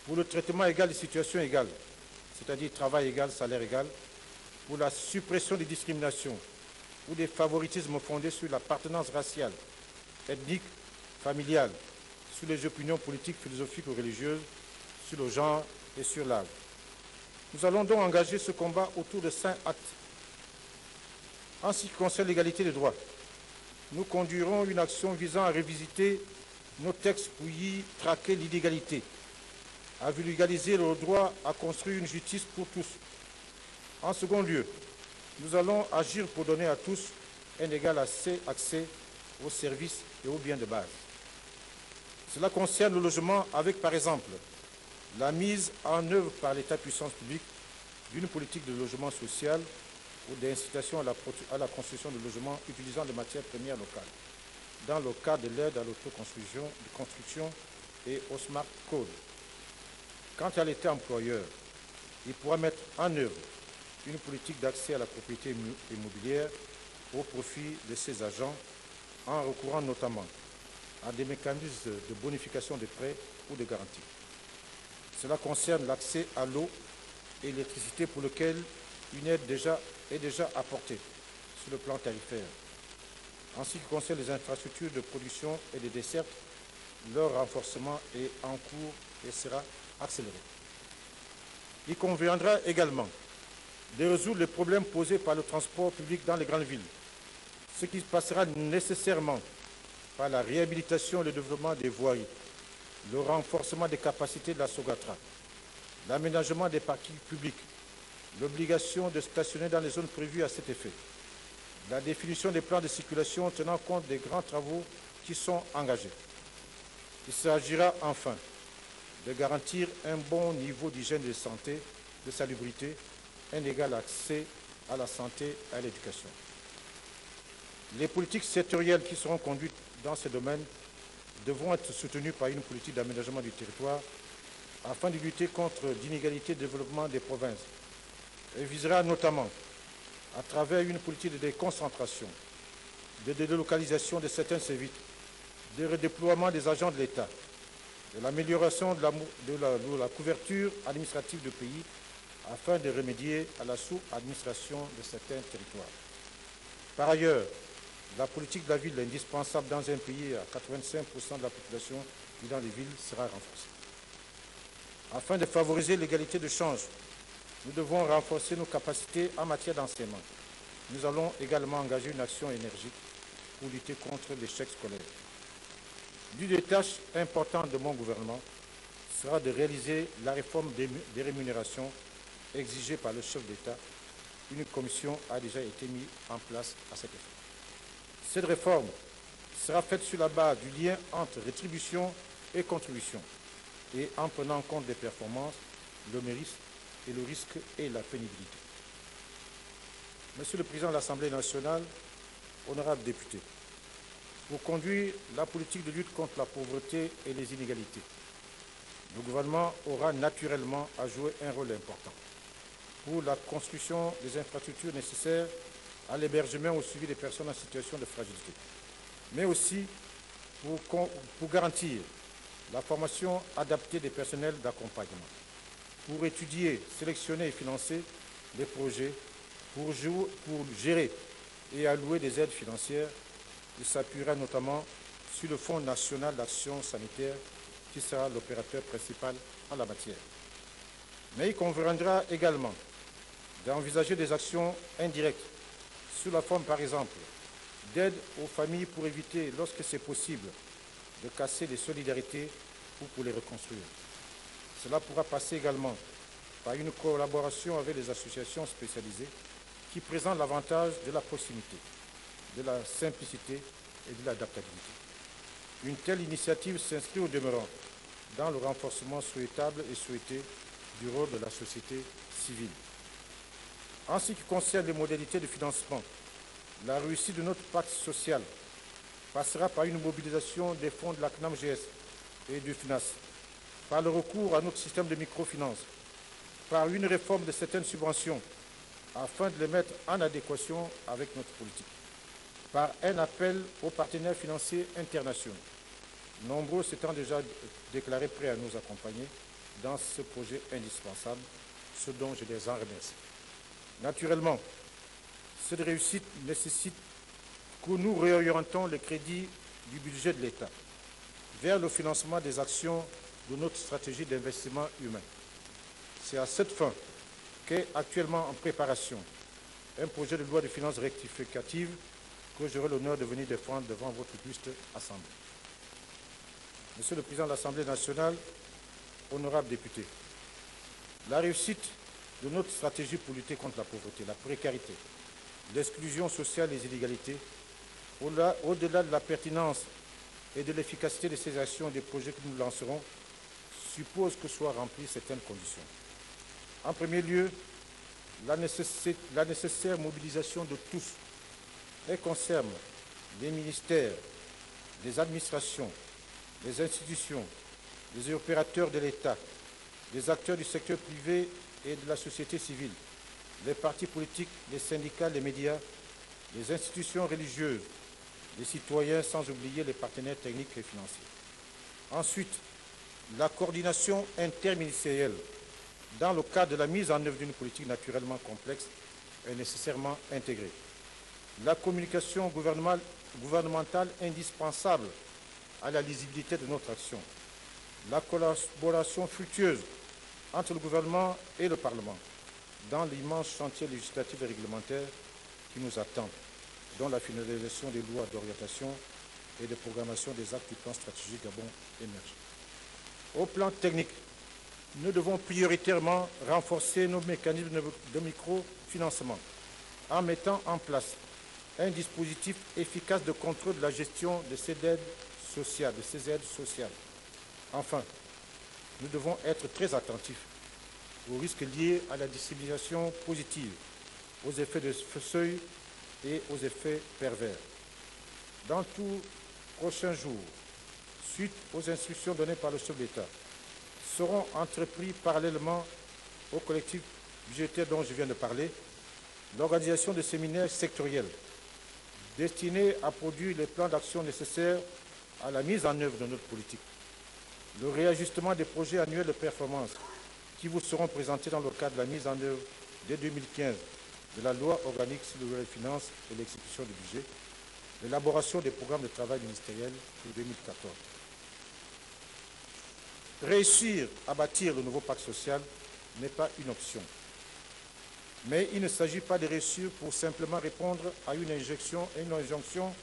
pour le traitement égal des situations égales, c'est-à-dire travail égal, salaire égal, pour la suppression des discriminations ou des favoritismes fondés sur l'appartenance raciale, ethnique, familiale, sur les opinions politiques, philosophiques ou religieuses, sur le genre et sur l'âge. Nous allons donc engager ce combat autour de 5 actes. En ce qui concerne l'égalité des droits, nous conduirons une action visant à revisiter nos textes pour y traquer l'illégalité, à vulgariser le droit à construire une justice pour tous. En second lieu, nous allons agir pour donner à tous un égal accès aux services et aux biens de base. Cela concerne le logement avec, par exemple, la mise en œuvre par l'État puissance publique d'une politique de logement social ou d'incitation à la construction de logements utilisant des matières premières locales, dans le cadre de l'aide à l'autoconstruction et au Smart Code. Quant à l'État employeur, il pourra mettre en œuvre une politique d'accès à la propriété immobilière au profit de ses agents, en recourant notamment à des mécanismes de bonification des prêts ou de garantie. Cela concerne l'accès à l'eau et l'électricité pour lequel une aide est déjà apportée sur le plan tarifaire. En ce qui concerne les infrastructures de production et de dessertes, leur renforcement est en cours et sera accéléré. Il conviendra également de résoudre les problèmes posés par le transport public dans les grandes villes, ce qui passera nécessairement par la réhabilitation et le développement des voiries, le renforcement des capacités de la Sogatra, l'aménagement des parkings publics, l'obligation de stationner dans les zones prévues à cet effet, la définition des plans de circulation tenant compte des grands travaux qui sont engagés. Il s'agira enfin de garantir un bon niveau d'hygiène et de santé, de salubrité, un égal accès à la santé et à l'éducation. Les politiques sectorielles qui seront conduites dans ces domaines devront être soutenues par une politique d'aménagement du territoire afin de lutter contre l'inégalité de développement des provinces. Elle visera notamment, à travers une politique de déconcentration, de délocalisation de certains services, de redéploiement des agents de l'État, de l'amélioration de la couverture administrative du pays afin de remédier à la sous-administration de certains territoires. Par ailleurs, la politique de la ville est indispensable dans un pays à 85% de la population vivant dans les villes sera renforcée. Afin de favoriser l'égalité de change, nous devons renforcer nos capacités en matière d'enseignement. Nous allons également engager une action énergique pour lutter contre l'échec scolaire. L'une des tâches importantes de mon gouvernement sera de réaliser la réforme des rémunérations exigée par le chef d'État. Une commission a déjà été mise en place à cet effet. Cette réforme sera faite sur la base du lien entre rétribution et contribution et en prenant en compte les performances, le mérite et le risque et la pénibilité. Monsieur le Président de l'Assemblée nationale, honorables députés, pour conduire la politique de lutte contre la pauvreté et les inégalités, le gouvernement aura naturellement à jouer un rôle important pour la construction des infrastructures nécessaires à l'hébergement et au suivi des personnes en situation de fragilité, mais aussi pour garantir la formation adaptée des personnels d'accompagnement, pour étudier, sélectionner et financer des projets, pour gérer et allouer des aides financières. Il s'appuiera notamment sur le Fonds national d'action sanitaire qui sera l'opérateur principal en la matière. Mais il conviendra également d'envisager des actions indirectes sous la forme, par exemple, d'aide aux familles pour éviter, lorsque c'est possible, de casser les solidarités ou pour les reconstruire. Cela pourra passer également par une collaboration avec les associations spécialisées qui présentent l'avantage de la proximité, de la simplicité et de l'adaptabilité. Une telle initiative s'inscrit au demeurant dans le renforcement souhaitable et souhaité du rôle de la société civile. En ce qui concerne les modalités de financement, la réussite de notre pacte social passera par une mobilisation des fonds de la CNAMGS et du FINAS, par le recours à notre système de microfinance, par une réforme de certaines subventions afin de les mettre en adéquation avec notre politique, par un appel aux partenaires financiers internationaux, nombreux s'étant déjà déclarés prêts à nous accompagner dans ce projet indispensable, ce dont je les en remercie. Naturellement, cette réussite nécessite que nous réorientons les crédits du budget de l'État vers le financement des actions de notre stratégie d'investissement humain. C'est à cette fin qu'est actuellement en préparation un projet de loi de finances rectificative que j'aurai l'honneur de venir défendre devant votre illustre Assemblée. Monsieur le Président de l'Assemblée nationale, honorables députés, la réussite de notre stratégie pour lutter contre la pauvreté, la précarité, l'exclusion sociale et les inégalités, au-delà de la pertinence et de l'efficacité de ces actions et des projets que nous lancerons, suppose que soient remplies certaines conditions. En premier lieu, la nécessaire mobilisation de tous. Elle concerne les ministères, les administrations, les institutions, les opérateurs de l'État, les acteurs du secteur privé et de la société civile, les partis politiques, les syndicats, les médias, les institutions religieuses, les citoyens, sans oublier les partenaires techniques et financiers. Ensuite, la coordination interministérielle dans le cadre de la mise en œuvre d'une politique naturellement complexe est nécessairement intégrée. La communication gouvernementale indispensable à la lisibilité de notre action. La collaboration fructueuse entre le gouvernement et le Parlement dans l'immense chantier législatif et réglementaire qui nous attend, dont la finalisation des lois d'orientation et de programmation des actes du plan stratégique Gabon émergent. Au plan technique, nous devons prioritairement renforcer nos mécanismes de microfinancement en mettant en place un dispositif efficace de contrôle de la gestion de ces aides sociales. Enfin, nous devons être très attentifs aux risques liés à la dissémination positive, aux effets de seuil et aux effets pervers. Dans tous prochains jours, suite aux instructions données par le chef de l'État, seront entrepris parallèlement au collectif budgétaire dont je viens de parler, l'organisation de séminaires sectoriels destinés à produire les plans d'action nécessaires à la mise en œuvre de notre politique, le réajustement des projets annuels de performance qui vous seront présentés dans le cadre de la mise en œuvre dès 2015 de la loi organique sur les finances et l'exécution du budget, l'élaboration des programmes de travail ministériels pour 2014. Réussir à bâtir le nouveau pacte social n'est pas une option. Mais il ne s'agit pas de réussir pour simplement répondre à une injonction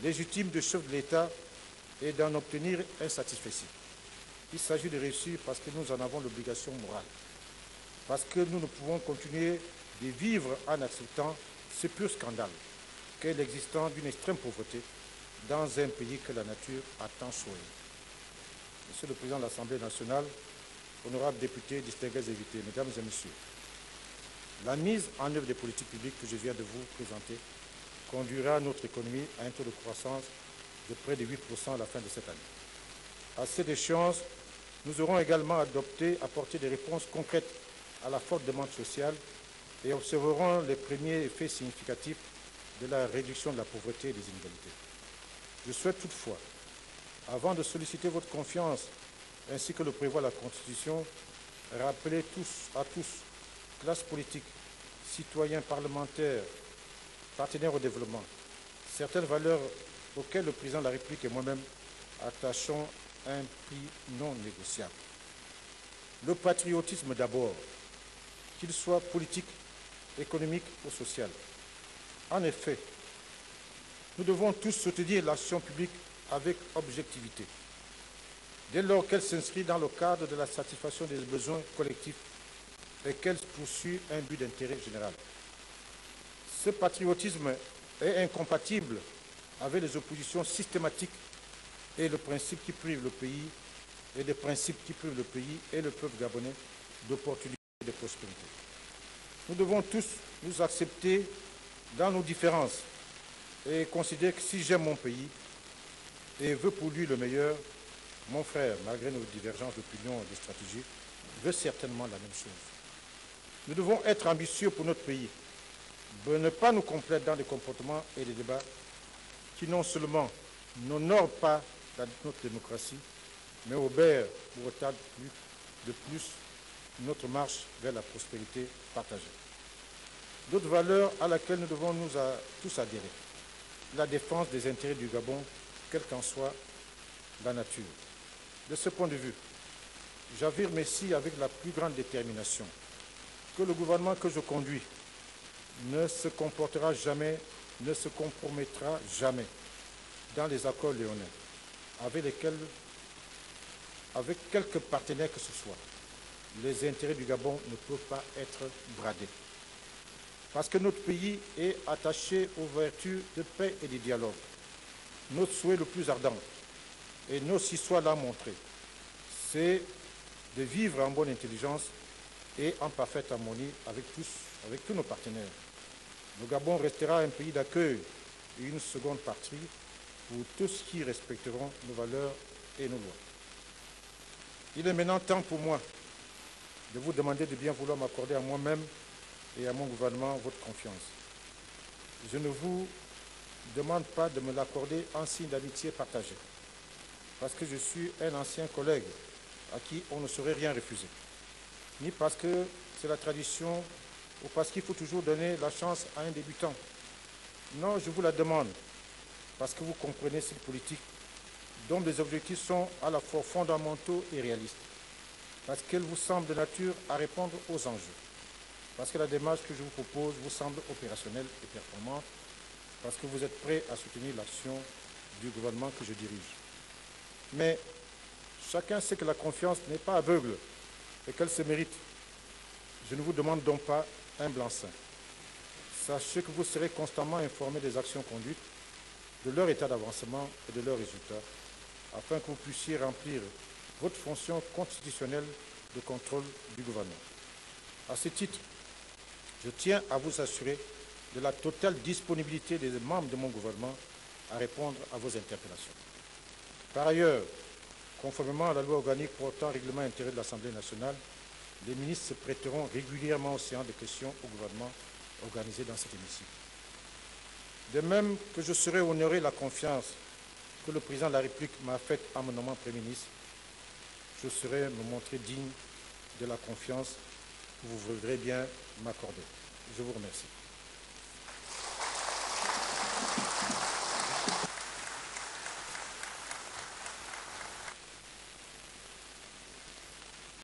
légitime du chef de l'État et d'en obtenir un satisfecit. Il s'agit de réussir parce que nous en avons l'obligation morale, parce que nous ne pouvons continuer de vivre en acceptant ce pur scandale qu'est l'existence d'une extrême pauvreté dans un pays que la nature a tant choisi. Monsieur le Président de l'Assemblée nationale, honorables députés, distingués invités, Mesdames et Messieurs, la mise en œuvre des politiques publiques que je viens de vous présenter conduira notre économie à un taux de croissance de près de 8% à la fin de cette année. À cette échéance, nous aurons également apporté des réponses concrètes à la forte demande sociale et observerons les premiers effets significatifs de la réduction de la pauvreté et des inégalités. Je souhaite toutefois, avant de solliciter votre confiance, ainsi que le prévoit la Constitution, rappeler à tous, classes politiques, citoyens, parlementaires, partenaires au développement, certaines valeurs auxquelles le Président de la République et moi-même attachons un prix non négociable. Le patriotisme d'abord, qu'il soit politique, économique ou social. En effet, nous devons tous soutenir l'action publique avec objectivité, dès lors qu'elle s'inscrit dans le cadre de la satisfaction des besoins collectifs et qu'elle poursuit un but d'intérêt général. Ce patriotisme est incompatible avec les oppositions systématiques et le principe qui prive le pays et des principes qui privent le pays et le peuple gabonais d'opportunités et de prospérité. Nous devons tous nous accepter dans nos différences et considérer que si j'aime mon pays et veux pour lui le meilleur, mon frère, malgré nos divergences d'opinion et de stratégie, veut certainement la même chose. Nous devons être ambitieux pour notre pays, ne pas nous complaire dans des comportements et des débats qui non seulement n'honorent pas notre démocratie, mais obèrent ou retardent de plus notre marche vers la prospérité partagée. D'autres valeurs à laquelle nous devons tous adhérer. La défense des intérêts du Gabon, quelle qu'en soit la nature. De ce point de vue, j'affirme ici avec la plus grande détermination que le gouvernement que je conduis ne se comportera jamais, ne se compromettra jamais dans les accords léonins avec quelques partenaires que ce soit. Les intérêts du Gabon ne peuvent pas être bradés. Parce que notre pays est attaché aux vertus de paix et de dialogue. Notre souhait le plus ardent, et notre histoire l'a montré, c'est de vivre en bonne intelligence et en parfaite harmonie avec tous nos partenaires. Le Gabon restera un pays d'accueil et une seconde patrie pour tous qui respecteront nos valeurs et nos lois. Il est maintenant temps pour moi de vous demander de bien vouloir m'accorder à moi-même et à mon gouvernement votre confiance. Je ne vous demande pas de me l'accorder en signe d'amitié partagée, parce que je suis un ancien collègue à qui on ne saurait rien refuser, ni parce que c'est la tradition ou parce qu'il faut toujours donner la chance à un débutant. Non, je vous la demande parce que vous comprenez cette politique dont les objectifs sont à la fois fondamentaux et réalistes, parce qu'elle vous semble de nature à répondre aux enjeux, parce que la démarche que je vous propose vous semble opérationnelle et performante, parce que vous êtes prêt à soutenir l'action du gouvernement que je dirige. Mais chacun sait que la confiance n'est pas aveugle et qu'elle se mérite. Je ne vous demande donc pas un blanc-seing. Sachez que vous serez constamment informé des actions conduites, de leur état d'avancement et de leurs résultats, afin que vous puissiez remplir votre fonction constitutionnelle de contrôle du gouvernement. À ce titre, je tiens à vous assurer de la totale disponibilité des membres de mon gouvernement à répondre à vos interpellations. Par ailleurs, conformément à la loi organique portant règlement intérieur de l'Assemblée nationale, les ministres se prêteront régulièrement aux séances de questions au gouvernement organisées dans cet hémicycle. De même que je serai honoré de la confiance que le président de la République m'a faite en me nommant Premier ministre, je serai me montrer digne de la confiance que vous voudrez bien m'accorder. Je vous remercie.